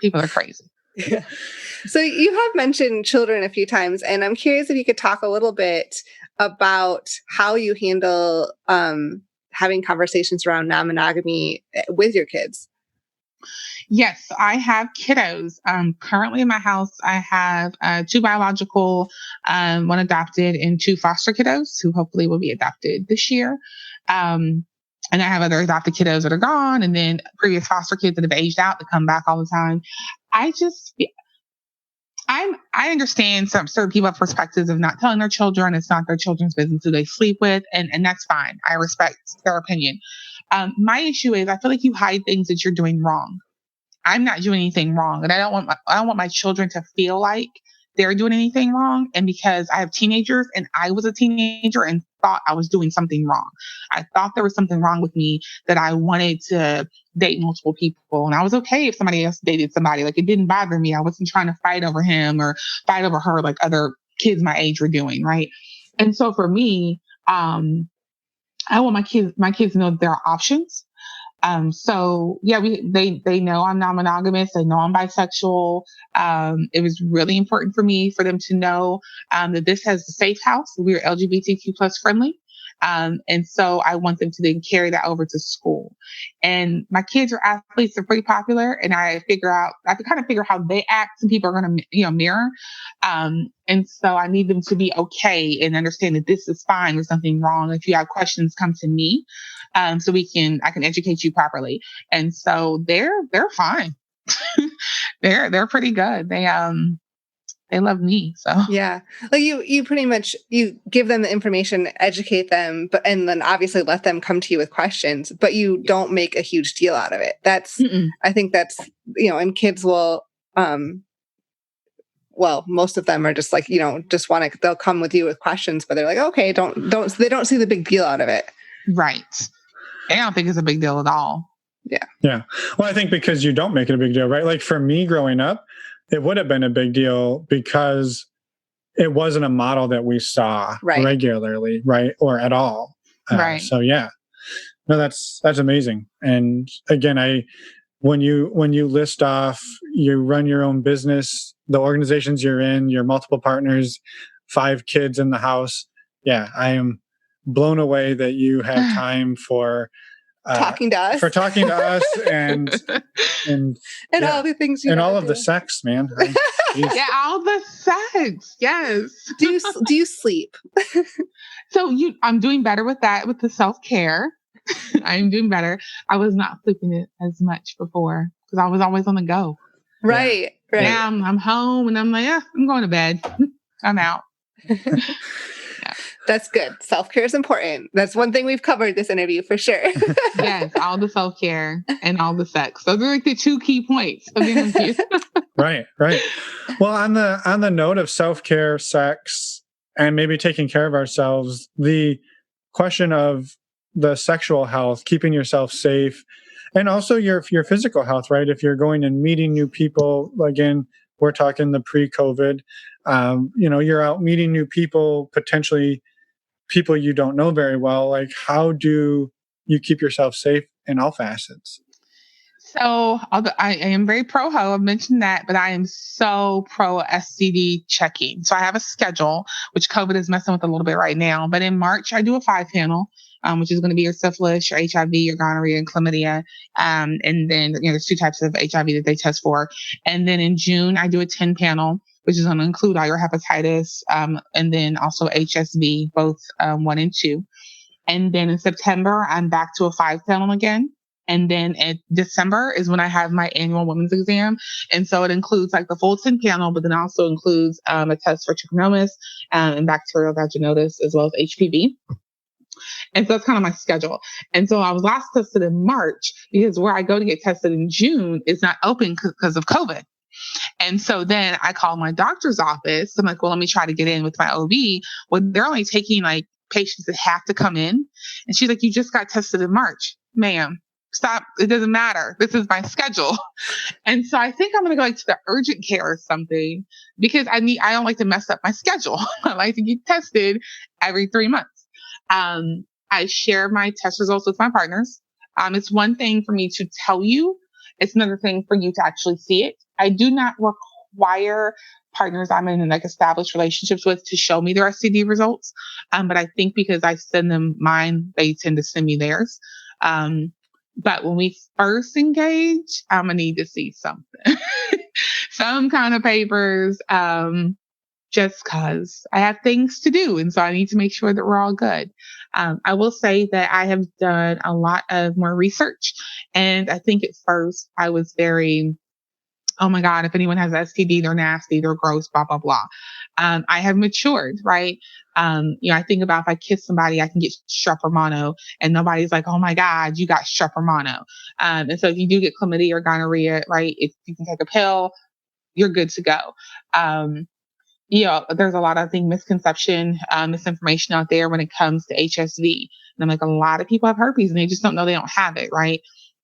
People are crazy. Yeah. So you have mentioned children a few times, and I'm curious if you could talk a little bit about how you handle having conversations around non-monogamy with your kids. Yes, I have kiddos. Currently in my house, I have 2 biological, 1 adopted, and 2 foster kiddos who hopefully will be adopted this year. And I have other adopted kiddos that are gone, and then previous foster kids that have aged out that come back all the time. I understand certain people have perspectives of not telling their children. It's not their children's business who they sleep with, and that's fine. I respect their opinion. My issue is I feel like you hide things that you're doing wrong. I'm not doing anything wrong, and I don't want my children to feel like they're doing anything wrong. And because I have teenagers, and I was a teenager and thought I was doing something wrong. I thought there was something wrong with me, that I wanted to date multiple people, and I was okay if somebody else dated somebody. Like, it didn't bother me. I wasn't trying to fight over him or fight over her like other kids my age were doing, right? And so for me, I want my kids to know that there are options. So yeah, they know I'm non-monogamous. They know I'm bisexual. It was really important for me for them to know, that this has a safe house. We're LGBTQ plus friendly. And so I want them to then carry that over to school. And my kids are athletes. They're pretty popular. And I have to kind of figure how they act, and people are going to, mirror. And so I need them to be okay and understand that this is fine. There's nothing wrong. If you have questions, come to me. So I can educate you properly. And so they're fine. They're pretty good. They love me. So yeah, like you pretty much, you give them the information, educate them, and then obviously let them come to you with questions, but you don't make a huge deal out of it. I think that's, and kids will, well, most of them are just like, they'll come with you with questions, but they're like, okay, they don't see the big deal out of it. Right. I don't think it's a big deal at all. Yeah. Yeah. Well, I think because you don't make it a big deal, right? Like for me growing up, it would have been a big deal because it wasn't a model that we saw regularly, right? Or at all. Right. So yeah, no, that's amazing. And again, when you list off, you run your own business, the organizations you're in, your multiple partners, 5 kids in the house. Yeah, I am blown away that you have time for talking to us and all the things and all of the sex, man. Yeah, all the sex. Yes. Do you sleep? So I'm doing better with that, with the self-care. I'm doing better. I was not sleeping as much before because I was always on the go. Right. Right. Now I'm home and I'm like, I'm going to bed. I'm out. That's good. Self-care is important. That's one thing we've covered this interview for sure. Yes, all the self-care and all the sex. Those are like the 2 key points of the interview. Right. Well, on the note of self-care, sex, and maybe taking care of ourselves, the question of the sexual health, keeping yourself safe, and also your physical health, right? If you're going and meeting new people, again, we're talking the pre-COVID, you're out meeting new people, potentially people you don't know very well. Like, how do you keep yourself safe in all facets? So I am very pro-ho. I've mentioned that, but I am so pro STD checking. So I have a schedule, which COVID is messing with a little bit right now. But in March, I do a 5-panel, which is going to be your syphilis, your HIV, your gonorrhea, and chlamydia. And then, there's 2 types of HIV that they test for. And then in June, I do a 10-panel, which is going to include all your hepatitis, and then also HSV, both 1 and 2. And then in September, I'm back to a 5-panel again. And then in December is when I have my annual women's exam. And so it includes like the full 10 panel, but then also includes a test for trichomonas and bacterial vaginosis, as well as HPV. And so that's kind of my schedule. And so I was last tested in March because where I go to get tested in June is not open because of COVID. And so then I called my doctor's office. I'm like, well, let me try to get in with my OB. Well, they're only taking like patients that have to come in. And she's like, you just got tested in March. Ma'am, stop. It doesn't matter. This is my schedule. And so I think I'm going to go like to the urgent care or something because I don't like to mess up my schedule. I like to get tested every 3 months. I share my test results with my partners. It's one thing for me to tell you. It's another thing for you to actually see it. I do not require partners I'm in like established relationships with to show me their STD results. But I think because I send them mine, they tend to send me theirs. But when we first engage, I'm going to need to see something, some kind of papers, just cause I have things to do. And so I need to make sure that we're all good. I will say that I have done a lot of more research. And I think at first I was very, oh my God, if anyone has STD, they're nasty, they're gross, blah, blah, blah. I have matured, right? I think about if I kiss somebody, I can get strep or mono, and nobody's like, oh my God, you got strep or mono. And so if you do get chlamydia or gonorrhea, right, if you can take a pill, you're good to go. There's a lot of misconception, misinformation out there when it comes to HSV. And I'm like, a lot of people have herpes and they just don't know they don't have it, right?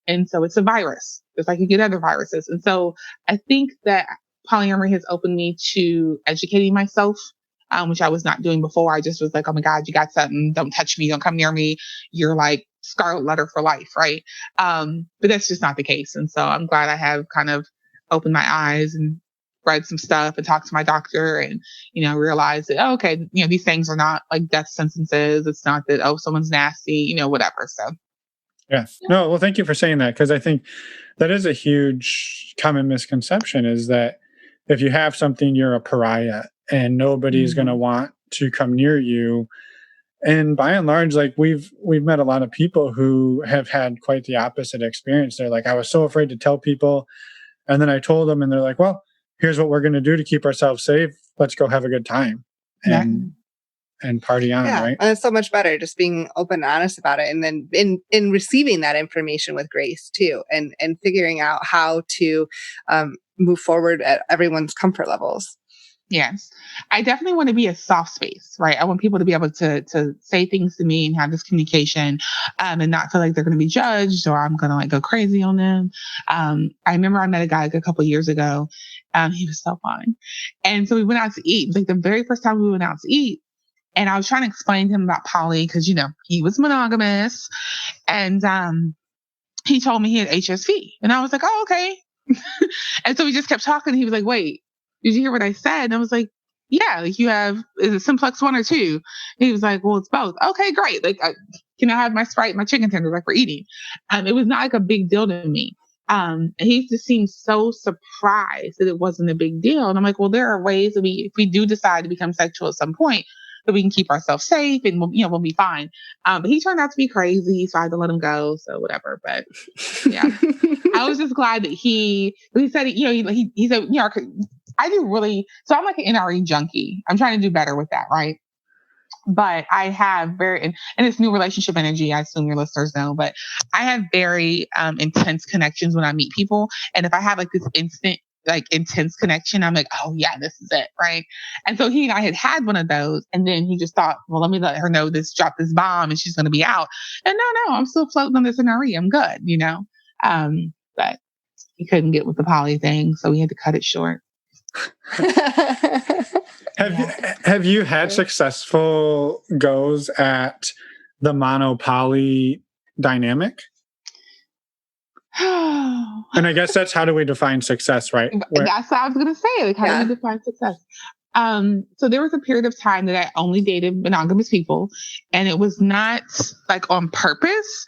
And so it's a virus, just like you get other viruses. And so I think that polyamory has opened me to educating myself, which I was not doing before. I just was like, oh my God, you got something. Don't touch me. Don't come near me. You're like scarlet letter for life, right? But that's just not the case. And so I'm glad I have kind of opened my eyes and read some stuff and talked to my doctor and, realized that, okay, these things are not like death sentences. It's not that, someone's nasty, whatever. So. Yeah. No, well, thank you for saying that, because I think that is a huge common misconception, is that if you have something, you're a pariah and nobody's going to want to come near you. And by and large, like we've met a lot of people who have had quite the opposite experience. They're like, I was so afraid to tell people. And then I told them and they're like, well, here's what we're going to do to keep ourselves safe. Let's go have a good time and party on, right? And it's so much better just being open and honest about it. And then in receiving that information with grace too, and figuring out how to move forward at everyone's comfort levels. Yes. I definitely want to be a soft space, right? I want people to be able to say things to me and have this communication and not feel like they're going to be judged or I'm going to like go crazy on them. I remember I met a guy like a couple of years ago. He was so fun. And so we went out to eat. Like the very first time we went out to eat, and I was trying to explain to him about poly because, he was monogamous. And he told me he had HSV. And I was like, oh, okay. And so we just kept talking. He was like, wait, did you hear what I said? And I was like, yeah, like is it simplex 1 or 2? He was like, well, it's both. Okay, great. Like, can I have my Sprite and my chicken tenders like we're eating? It was not like a big deal to me. He just seemed so surprised that it wasn't a big deal. And I'm like, well, there are ways that if we do decide to become sexual at some point, that we can keep ourselves safe and we'll be fine. But he turned out to be crazy, so I had to let him go. So whatever. But yeah, I was just glad that he said, he said, I do really, so I'm like an NRE junkie. I'm trying to do better with that, right? But I have and it's new relationship energy. I assume your listeners know, but I have very intense connections when I meet people. And if I have like this instant, like intense connection, I'm like, oh yeah, this is it, right? And so he and I had one of those, and then he just thought, well, let me let her know drop this bomb, and she's going to be out. And no, I'm still floating on this NRE. I'm good, But he couldn't get with the poly thing, so we had to cut it short. Have you had successful goes at the mono-poly dynamic? And I guess that's how do we define success, right? That's what I was going to say. Like, how do we define success? So there was a period of time that I only dated monogamous people, and it was not like on purpose,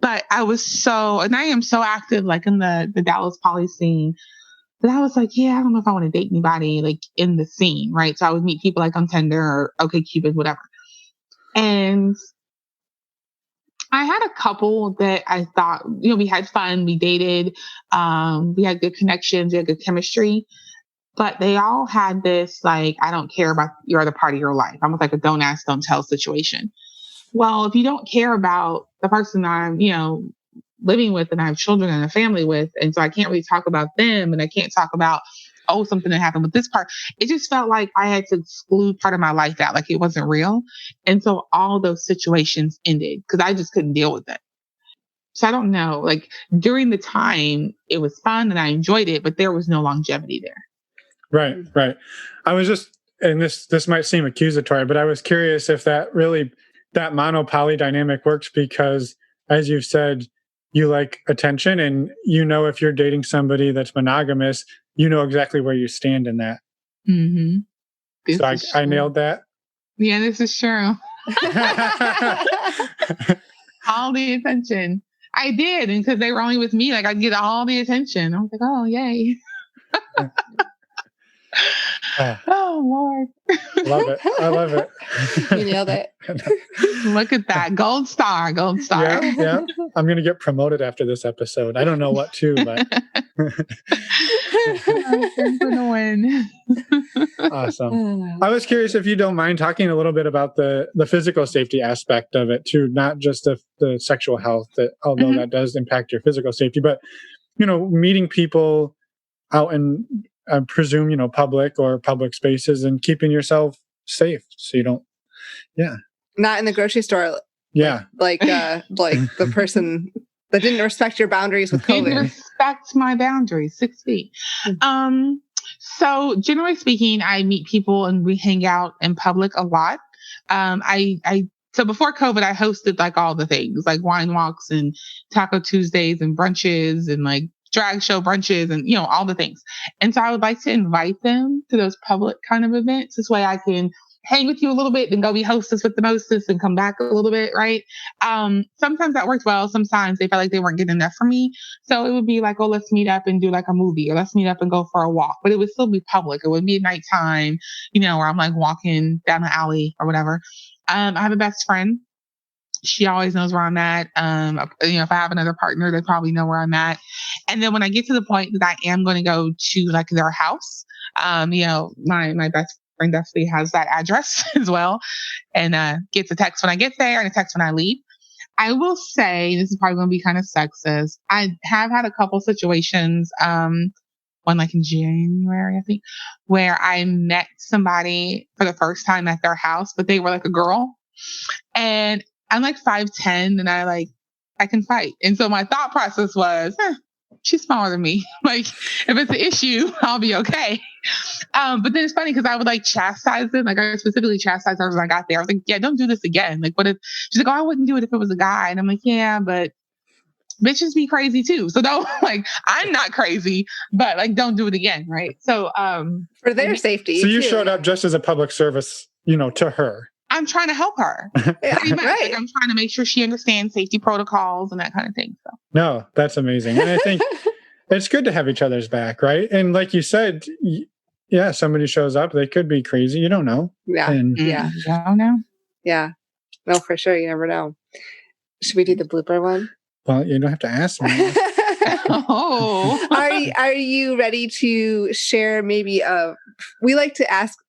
but I am so active like in the Dallas poly scene that I was like, yeah, I don't know if I want to date anybody like in the scene, right? So I would meet people like on Tinder or OkCupid, whatever. And I had a couple that I thought, we had fun, we dated, we had good connections, we had good chemistry, but they all had this, like, I don't care about your other part of your life. Almost like a don't ask, don't tell situation. Well, if you don't care about the person I'm, living with and I have children and a family with, and so I can't really talk about them and I can't talk about, something that happened with this part. It just felt like I had to exclude part of my life out, like it wasn't real. And so all those situations ended because I just couldn't deal with it. So I don't know, like during the time it was fun and I enjoyed it, but there was no longevity there. Right. I was just, and this might seem accusatory, but I was curious if that mono-poly dynamic works because, as you've said, you like attention, and if you're dating somebody that's monogamous, you know exactly where you stand in that. Mm-hmm. So I nailed that. Yeah, this is true. All the attention. I did, and because they were only with me, like I'd get all the attention. I was like, oh, yay. Oh, Lord. Love it. I love it. You nailed it. Look at that. Gold star. Yeah. I'm going to get promoted after this episode. I don't know what to, but. I'm going to win. Awesome. I was curious if you don't mind talking a little bit about the physical safety aspect of it too, not just the sexual health, although that does impact your physical safety, but, meeting people out in, I presume, public spaces and keeping yourself safe so you don't, not in the grocery store. Yeah. Like the person that didn't respect your boundaries with COVID. Didn't respect my boundaries, 6 feet. So generally speaking, I meet people and we hang out in public a lot. So before COVID, I hosted like all the things like wine walks and Taco Tuesdays and brunches and like drag show brunches and, all the things. And so I would like to invite them to those public kind of events. This way I can hang with you a little bit and go be hostess with the mostess and come back a little bit, right? Sometimes that worked well. Sometimes they felt like they weren't getting enough from me. So it would be like, let's meet up and do like a movie, or let's meet up and go for a walk. But it would still be public. It would be at nighttime, where I'm like walking down the alley or whatever. I have a best friend. She always knows where I'm at. If I have another partner, they probably know where I'm at. And then when I get to the point that I am going to go to like their house, my best friend definitely has that address as well, and gets a text when I get there and a text when I leave. I will say, this is probably going to be kind of sexist, I have had a couple situations, one like in January, I think, where I met somebody for the first time at their house, but they were like a girl. And I'm like 5'10", and I can fight. And so my thought process was, she's smaller than me. Like, if it's an issue, I'll be okay. But then it's funny because I would like chastise them. Like, I specifically chastised her when I got there. I was like, yeah, don't do this again. Like, what if she's like, I wouldn't do it if it was a guy. And I'm like, yeah, but bitches be crazy too. So don't, like, I'm not crazy, but like, don't do it again. Right. So, for their safety. So you showed up just as a public service, to her. I'm trying to help her. Pretty much. Right. Like, I'm trying to make sure she understands safety protocols and that kind of thing. So. No, that's amazing. And I think it's good to have each other's back, right? And like you said, somebody shows up, they could be crazy. You don't know. Yeah. I don't know. Yeah. No, for sure. You never know. Should we do the blooper one? Well, you don't have to ask me. Oh. Are you ready to share maybe we like to ask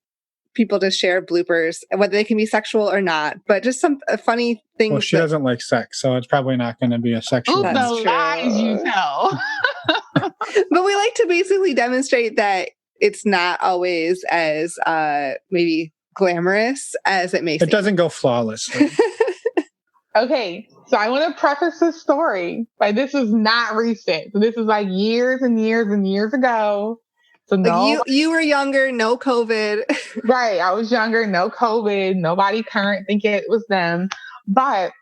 people to share bloopers, whether they can be sexual or not, but just some funny things. Well, she doesn't like sex, so it's probably not going to be a sexual. The lies you tell. But we like to basically demonstrate that it's not always as maybe glamorous as it may seem. It doesn't go flawlessly. Okay, so I want to preface this story by this is not recent. So this is like years and years and years ago. So like you were younger, no COVID. Right. I was younger, no COVID, nobody current think it was them. But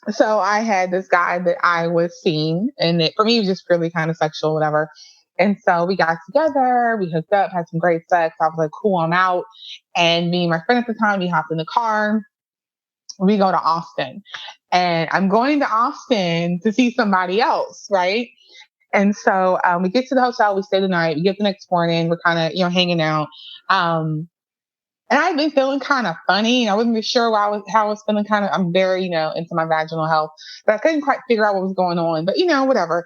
so I had this guy that I was seeing, and for me, it was just really kind of sexual, whatever. And so we got together, we hooked up, had some great sex. I was like, cool, I'm out. And me and my friend at the time, we hopped in the car. We go to Austin. And I'm going to Austin to see somebody else, right? And so we get to the hotel, we stay the night, we get up the next morning, we're kind of, hanging out. And And I've been feeling kind of funny. I wasn't sure how I was feeling kind of, I'm very, into my vaginal health, but I couldn't quite figure out what was going on, but whatever.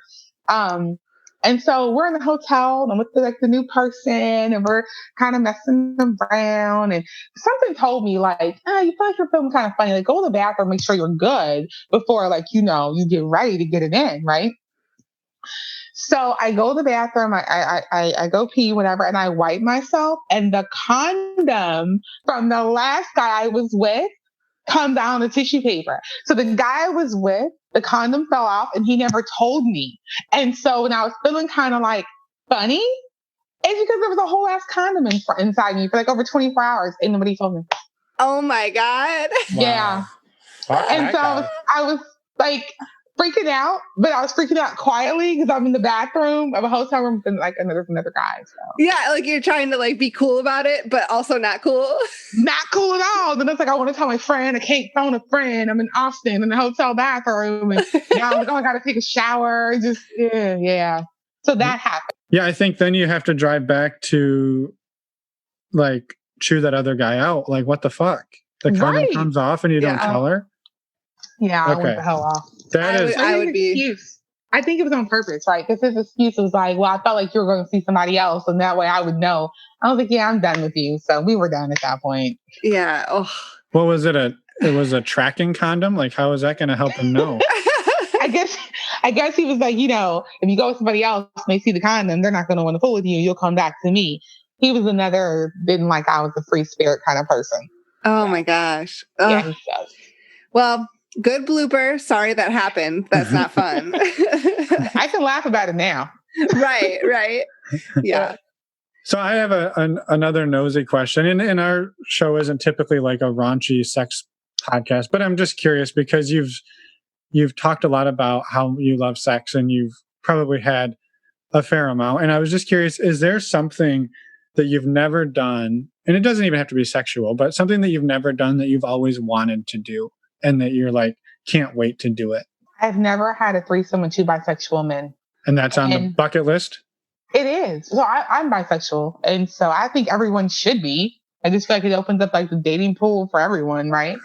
And so we're in the hotel and I'm with the new person and we're kind of messing around and something told me like, you feel like you're feeling kind of funny. Like go to the bathroom, make sure you're good before you get ready to get it in. Right. So I go to the bathroom, I go pee, whatever, and I wipe myself and the condom from the last guy I was with come down the tissue paper. So the guy I was with, the condom fell off and he never told me. And so when I was feeling kind of like funny, it's because there was a whole ass condom inside me for like over 24 hours and nobody told me. Oh my God. Wow. Yeah. And so I was like freaking out, but I was freaking out quietly because I'm in the bathroom of a hotel room with like another guy. So. Yeah, like you're trying to like be cool about it, but also not cool. Not cool at all. Then it's like I want to tell my friend, I can't phone a friend. I'm in Austin in the hotel bathroom, and now I'm like, oh, I got to take a shower. Just yeah. So that happened. Yeah, I think then you have to drive back to like chew that other guy out. Like, what the fuck? The condom comes off and you don't tell her? Yeah, I went the hell off. I would be. Excuse. I think it was on purpose, right? Because his excuse was like, well, I felt like you were going to see somebody else, and that way I would know. I was like, yeah, I'm done with you. So we were done at that point. Yeah. Oh. What was it? It was a tracking condom? Like, how is that going to help him know? I guess he was like, if you go with somebody else and they see the condom, they're not going to want to fool with you. You'll come back to me. He was didn't like I was a free spirit kind of person. Oh my gosh. Yeah, he sucks. Well, good blooper. Sorry that happened. That's not fun. I can laugh about it now. Right. Yeah. So I have another nosy question. And our show isn't typically like a raunchy sex podcast, but I'm just curious because you've talked a lot about how you love sex and you've probably had a fair amount. And I was just curious, is there something that you've never done, and it doesn't even have to be sexual, but something that you've never done that you've always wanted to do and that you're like, can't wait to do it? I've never had a threesome with two bisexual men. And that's on the bucket list? It is. So I'm bisexual. And so I think everyone should be. I just feel like it opens up like the dating pool for everyone, right?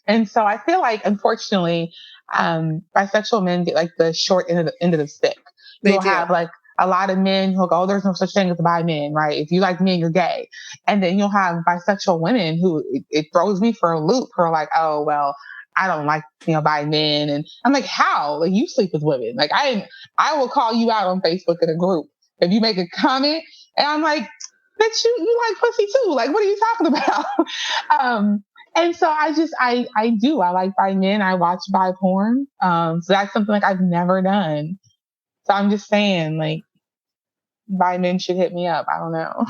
And so I feel like, unfortunately, bisexual men get like the short end of the stick. You'll have like a lot of men who'll go, oh, there's no such thing as bi men, right? If you like men, you're gay. And then you'll have bisexual women who it throws me for a loop who are like, oh, well, I don't like, bi men. And I'm like, how? Like, you sleep with women. Like, I will call you out on Facebook in a group if you make a comment. And I'm like, bitch, you like pussy too. Like, what are you talking about? And so I like bi men. I watch bi porn. So that's something like I've never done. So I'm just saying, like, bi men should hit me up. I don't know.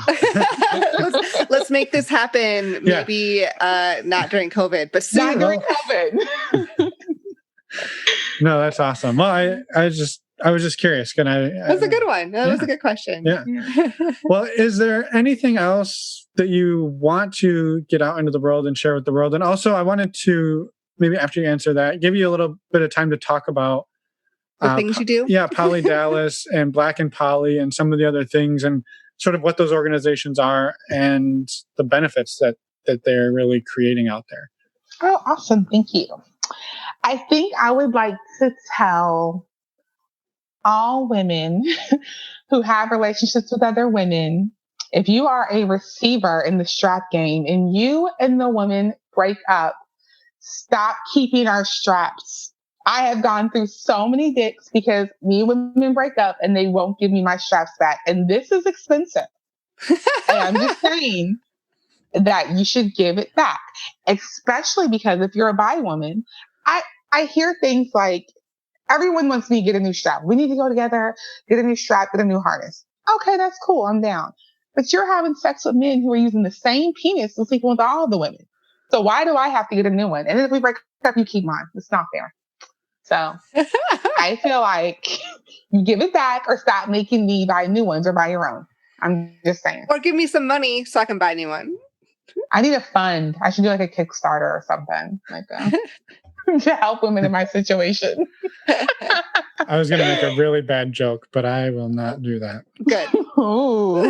let's make this happen. Maybe not during COVID, but soon. Not during COVID. No, that's awesome. Well, I was just curious. That's a good one. That was a good question. Yeah. Well, is there anything else that you want to get out into the world and share with the world? And also, I wanted to, maybe after you answer that, give you a little bit of time to talk about the things you do. Yeah, Poly Dallas and Black and Poly and some of the other things and sort of what those organizations are and the benefits that they're really creating out there. Oh, awesome. Thank you. I think I would like to tell all women who have relationships with other women, if you are a receiver in the strap game and you and the woman break up, stop keeping our straps. I have gone through so many dicks because me and women break up and they won't give me my straps back. And this is expensive. And I'm just saying that you should give it back, especially because if you're a bi woman, I hear things like, everyone wants me to get a new strap. We need to go together, get a new strap, get a new harness. Okay, that's cool. I'm down. But you're having sex with men who are using the same penis and sleeping with all the women. So why do I have to get a new one? And then if we break up, you keep mine. It's not fair. So I feel like you give it back or stop making me buy new ones or buy your own. I'm just saying. Or give me some money so I can buy a new one. I need a fund. I should do like a Kickstarter or something like that to help women in my situation. I was going to make a really bad joke, but I will not do that. Good. Ooh.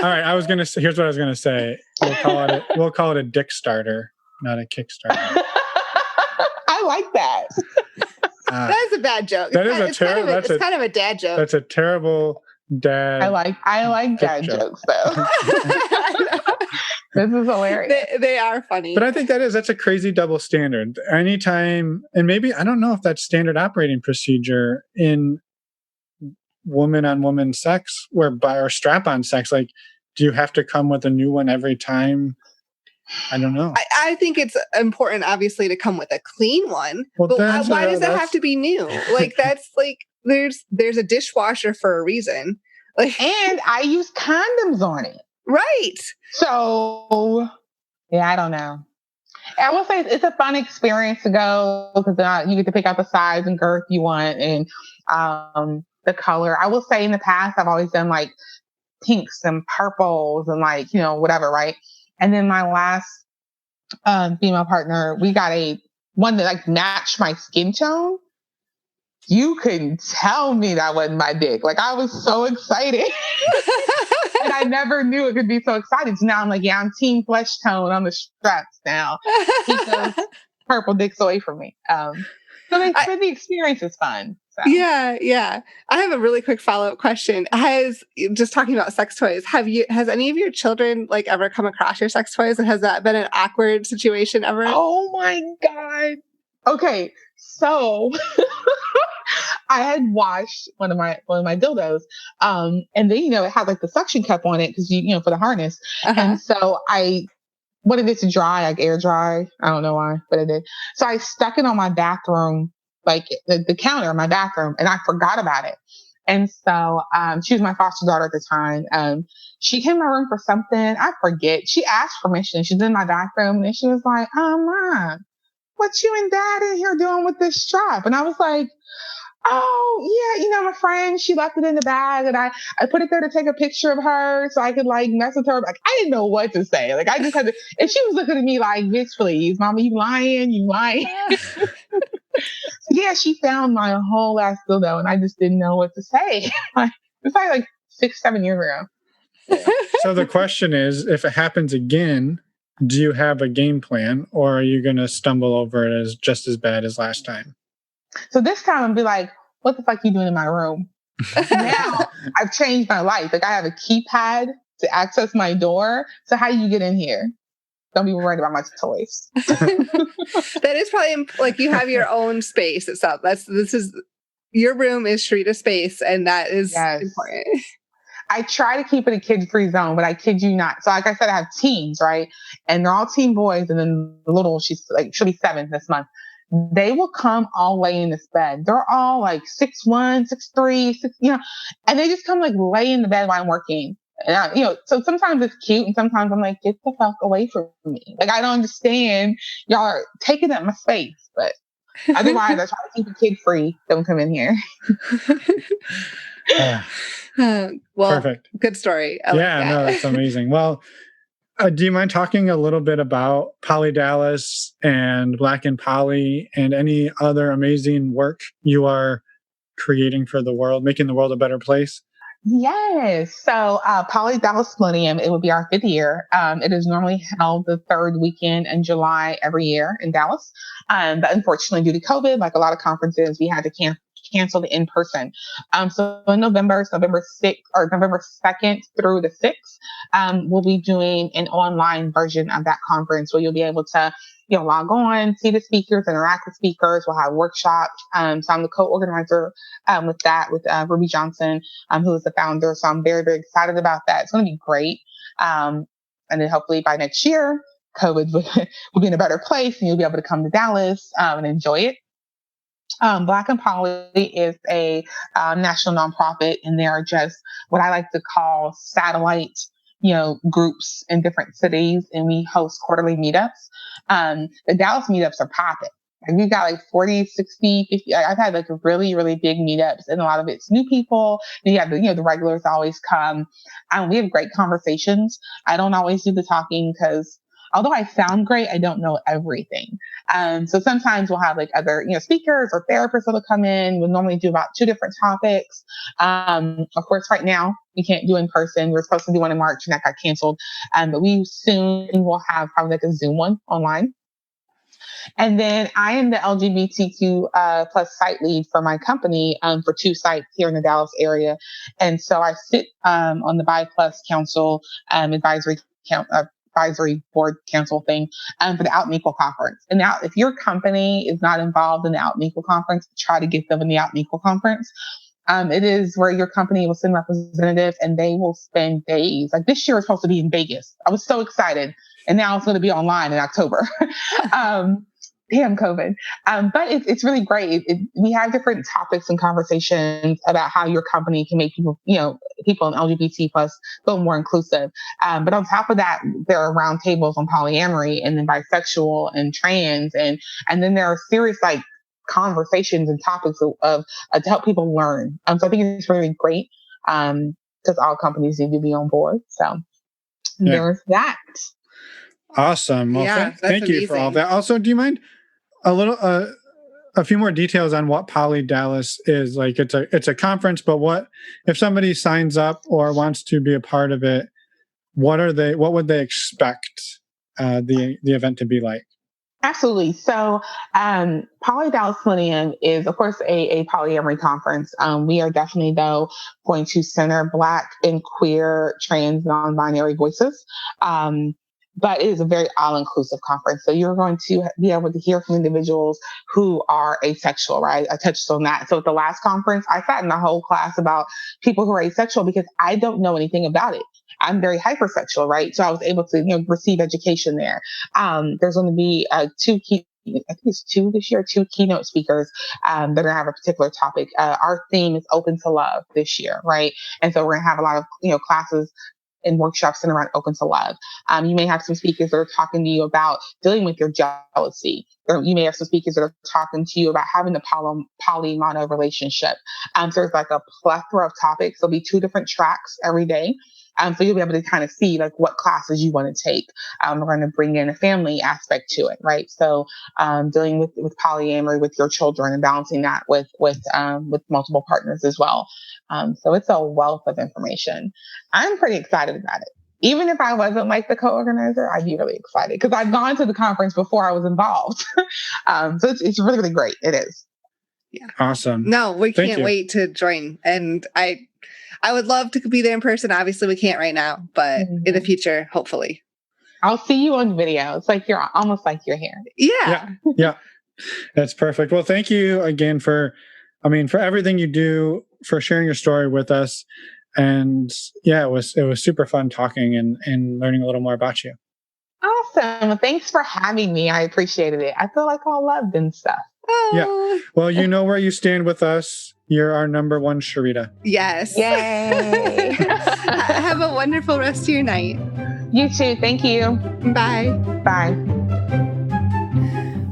right. Here's what I was gonna say. We'll call it a dick starter, not a Kickstarter. I like that. That's a bad joke. It's kind of a dad joke. That's a terrible dad. I like dad jokes though. This is hilarious. They are funny. But I think that's a crazy double standard. Anytime, and maybe, I don't know if that's standard operating procedure in woman on woman sex or strap on sex. Like, do you have to come with a new one every time? I don't know. I think it's important, obviously, to come with a clean one. Well, but why does it have to be new? Like, that's like, there's a dishwasher for a reason. Like, and I use condoms on it. Right. So, yeah, I don't know. I will say it's a fun experience to go because you get to pick out the size and girth you want and the color. I will say in the past, I've always done like pinks and purples and like, whatever, right? And then my last female partner, we got one that like matched my skin tone. You couldn't tell me that wasn't my dick. Like, I was so excited. And I never knew it could be so exciting. So now I'm like, yeah, I'm team flesh tone on the straps now. Keep those purple dicks away from me. So the experience is fun. So. Yeah. I have a really quick follow-up question. Just talking about sex toys, has any of your children like ever come across your sex toys? And has that been an awkward situation ever? Oh my God. Okay. So I had washed one of my dildos. And then, it had like the suction cup on it because for the harness. Uh-huh. And so I wanted it to dry, like air dry. I don't know why, but it did. So I stuck it on my bathroom, like the counter in my bathroom, and I forgot about it. And so she was my foster daughter at the time. She came in my room for something. I forget. She asked permission. She's in my bathroom and she was like, Mom, what you and Dad in here doing with this strap? And I was like, oh, yeah, my friend, she left it in the bag and I put it there to take a picture of her so I could like mess with her. Like, I didn't know what to say. Like, I just had to, and she was looking at me like, bitch, please, Mama, you lying. Yeah, she found my whole ass dildo and I just didn't know what to say. It's like 6-7 years ago. Yeah. So the question is, if it happens again, do you have a game plan or are you going to stumble over it as just as bad as last time? So this time I'll be like, what the fuck you doing in my room? Now I've changed my life. Like, I have a keypad to access my door. So how do you get in here? Don't be worried about my toys. That is probably like you have your own space itself. Your room is Charita space, and that is important. I try to keep it a kid-free zone, but I kid you not. So like I said, I have teens, right? And they're all teen boys. And then the little, she'll be 7 this month. They will come all lay in this bed. They're all like 6'1", 6'3", and they just come like lay in the bed while I'm working. And so sometimes it's cute and sometimes I'm like, get the fuck away from me. Like, I don't understand. Y'all are taking up my space, but otherwise I try to keep it kid free. Don't come in here. Well, perfect. Good story. No, that's amazing. Well, do you mind talking a little bit about Poly Dallas and Black and Poly and any other amazing work you are creating for the world, making the world a better place? Yes. So Poly Dallas Millennium, it will be our 5th year. It is normally held the 3rd weekend in July every year in Dallas. But unfortunately, due to COVID, like a lot of conferences, we had to cancel the in-person. So in November 6th or November 2nd through the 6th, we'll be doing an online version of that conference where you'll be able to log on, see the speakers, interact with speakers. We'll have workshops. So I'm the co-organizer with Ruby Johnson, who is the founder. So I'm very, very excited about that. It's going to be great. And then hopefully by next year, COVID will be in a better place and you'll be able to come to Dallas and enjoy it. Black and Poly is a national nonprofit, and they are just what I like to call satellite groups in different cities, and we host quarterly meetups. The Dallas meetups are popping. Like, we've got like 40, 60, 50. I've had like really, really big meetups, and a lot of it's new people. Then you have the regulars always come. We have great conversations. I don't always do the talking because although I sound great, I don't know everything. So sometimes we'll have like other, speakers or therapists that'll come in. We'll normally do about 2 different topics. Of course, right now we can't do in person. We were supposed to do one in March and that got canceled. But we soon will have probably like a Zoom one online. And then I am the LGBTQ plus site lead for my company for 2 sites here in the Dallas area. And so I sit on the Bi Plus Council advisory board council thing for the Out and Equal conference. And now if your company is not involved in the Out and Equal conference, try to get them in the Out and Equal conference. It is where your company will send representatives and they will spend days. Like this year was supposed to be in Vegas. I was so excited. And now it's going to be online in October. Damn COVID. But it's really great. We have different topics and conversations about how your company can make people, people in LGBT plus feel more inclusive. But on top of that, there are roundtables on polyamory and then bisexual and trans. And then there are serious conversations and topics of to help people learn. So I think it's really great because all companies need to be on board. So there's that. Awesome. Well, thank you for all that. Also, do you mind a few more details on what Poly Dallas is? Like it's a conference, but what if somebody signs up or wants to be a part of it? What would they expect the event to be like? Absolutely. So, Poly Dallas Millennium is, of course, a polyamory conference. We are definitely, though, going to center Black and queer, trans, non-binary voices. But it is a very all-inclusive conference. So you're going to be able to hear from individuals who are asexual, right? I touched on that. So at the last conference, I sat in a whole class about people who are asexual because I don't know anything about it. I'm very hypersexual, right? So I was able to, receive education there. There's going to be I think it's 2 this year, 2 keynote speakers that are going to have a particular topic. Our theme is open to love this year, right? And so we're going to have a lot of, classes and workshops centered around open to love. You may have some speakers that are talking to you about dealing with your jealousy. Or you may have some speakers that are talking to you about having the poly-mono relationship. So there's like a plethora of topics. There'll be 2 different tracks every day. So you'll be able to kind of see what classes you want to take. We're going to bring in a family aspect to it, right? So dealing with polyamory with your children and balancing that with multiple partners as well. So it's a wealth of information. I'm pretty excited about it. Even if I wasn't the co-organizer, I'd be really excited because I've gone to the conference before I was involved. So it's really, really great. It is. Yeah. Awesome. No, we can't wait to join. And I would love to be there in person. Obviously, we can't right now, but in the future, hopefully. I'll see you on video. It's you're almost like you're here. Yeah. That's perfect. Well, thank you again for everything you do, for sharing your story with us. And it was super fun talking and learning a little more about you. Awesome. Thanks for having me. I appreciated it. I feel all loved and stuff. Oh. Yeah. Well, you know where you stand with us. You're our number one Charita. Yes. Yay. Have a wonderful rest of your night. You too. Thank you. Bye. Bye.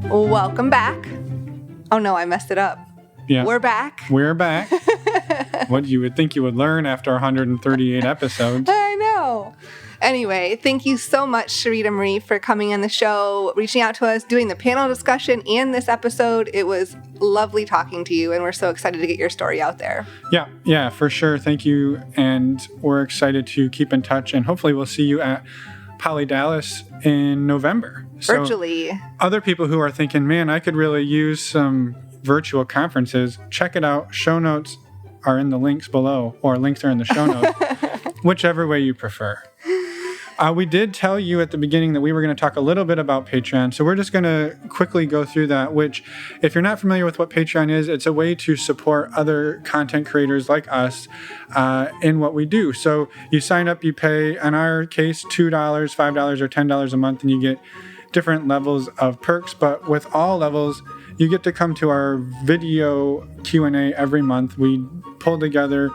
Welcome back. Oh no, I messed it up. Yeah. We're back. What you would think you would learn after 138 episodes. I know. Anyway, thank you so much, Charita Marie, for coming on the show, reaching out to us, doing the panel discussion and this episode. It was lovely talking to you, and we're so excited to get your story out there. Yeah, for sure. Thank you. And we're excited to keep in touch, and hopefully we'll see you at Poly Dallas in November. Virtually. So other people who are thinking, man, I could really use some virtual conferences, check it out. Show notes are in the links below, or links are in the show notes, whichever way you prefer. We did tell you at the beginning that we were going to talk a little bit about Patreon, so we're just going to quickly go through that, which, if you're not familiar with what Patreon is, it's a way to support other content creators like us in what we do. So you sign up, you pay, in our case, $2, $5, or $10 a month, and you get different levels of perks, but with all levels, you get to come to our video Q&A every month. We pull together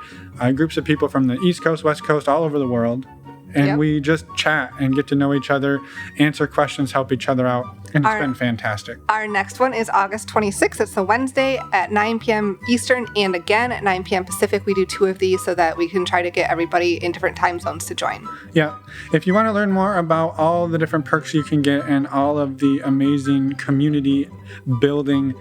groups of people from the East Coast, West Coast, all over the world. and we just chat and get to know each other, answer questions, help each other out. And it's been fantastic. Our next one is August 26th. It's a Wednesday at 9 p.m. Eastern and again at 9 p.m. Pacific. We do 2 of these so that we can try to get everybody in different time zones to join. Yeah. If you want to learn more about all the different perks you can get and all of the amazing community building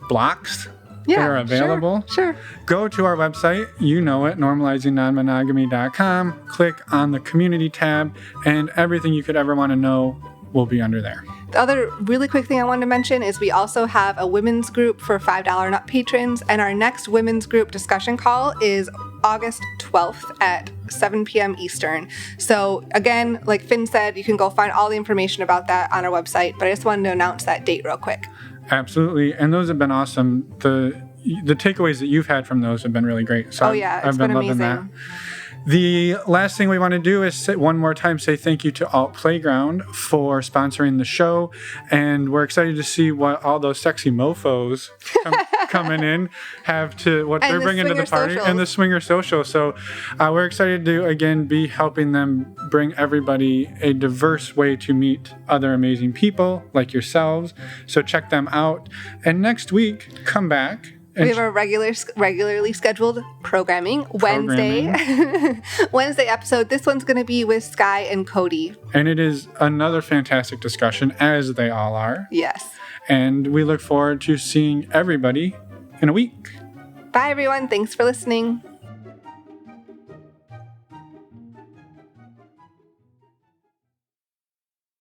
blocks that are available, sure. Go to our website, you know it, normalizingnonmonogamy.com. Click on the community tab, and everything you could ever want to know will be under there. The other really quick thing I wanted to mention is we also have a women's group for $5 and up patrons, and our next women's group discussion call is August 12th at 7 p.m. Eastern. So again, like Finn said, you can go find all the information about that on our website, but I just wanted to announce that date real quick. Absolutely, and those have been awesome. The takeaways that you've had from those have been really great. So I've been loving that. The last thing we want to do is say thank you to Alt Playground for sponsoring the show, and we're excited to see what all those sexy mofos coming in have to what they're bringing to the party and the swinger social. So we're excited to again be helping them bring everybody a diverse way to meet other amazing people like yourselves. So check them out, and next week come back. We have our regularly scheduled programming. Wednesday episode. This one's going to be with Sky and Cody. And it is another fantastic discussion, as they all are. Yes. And we look forward to seeing everybody in a week. Bye, everyone. Thanks for listening.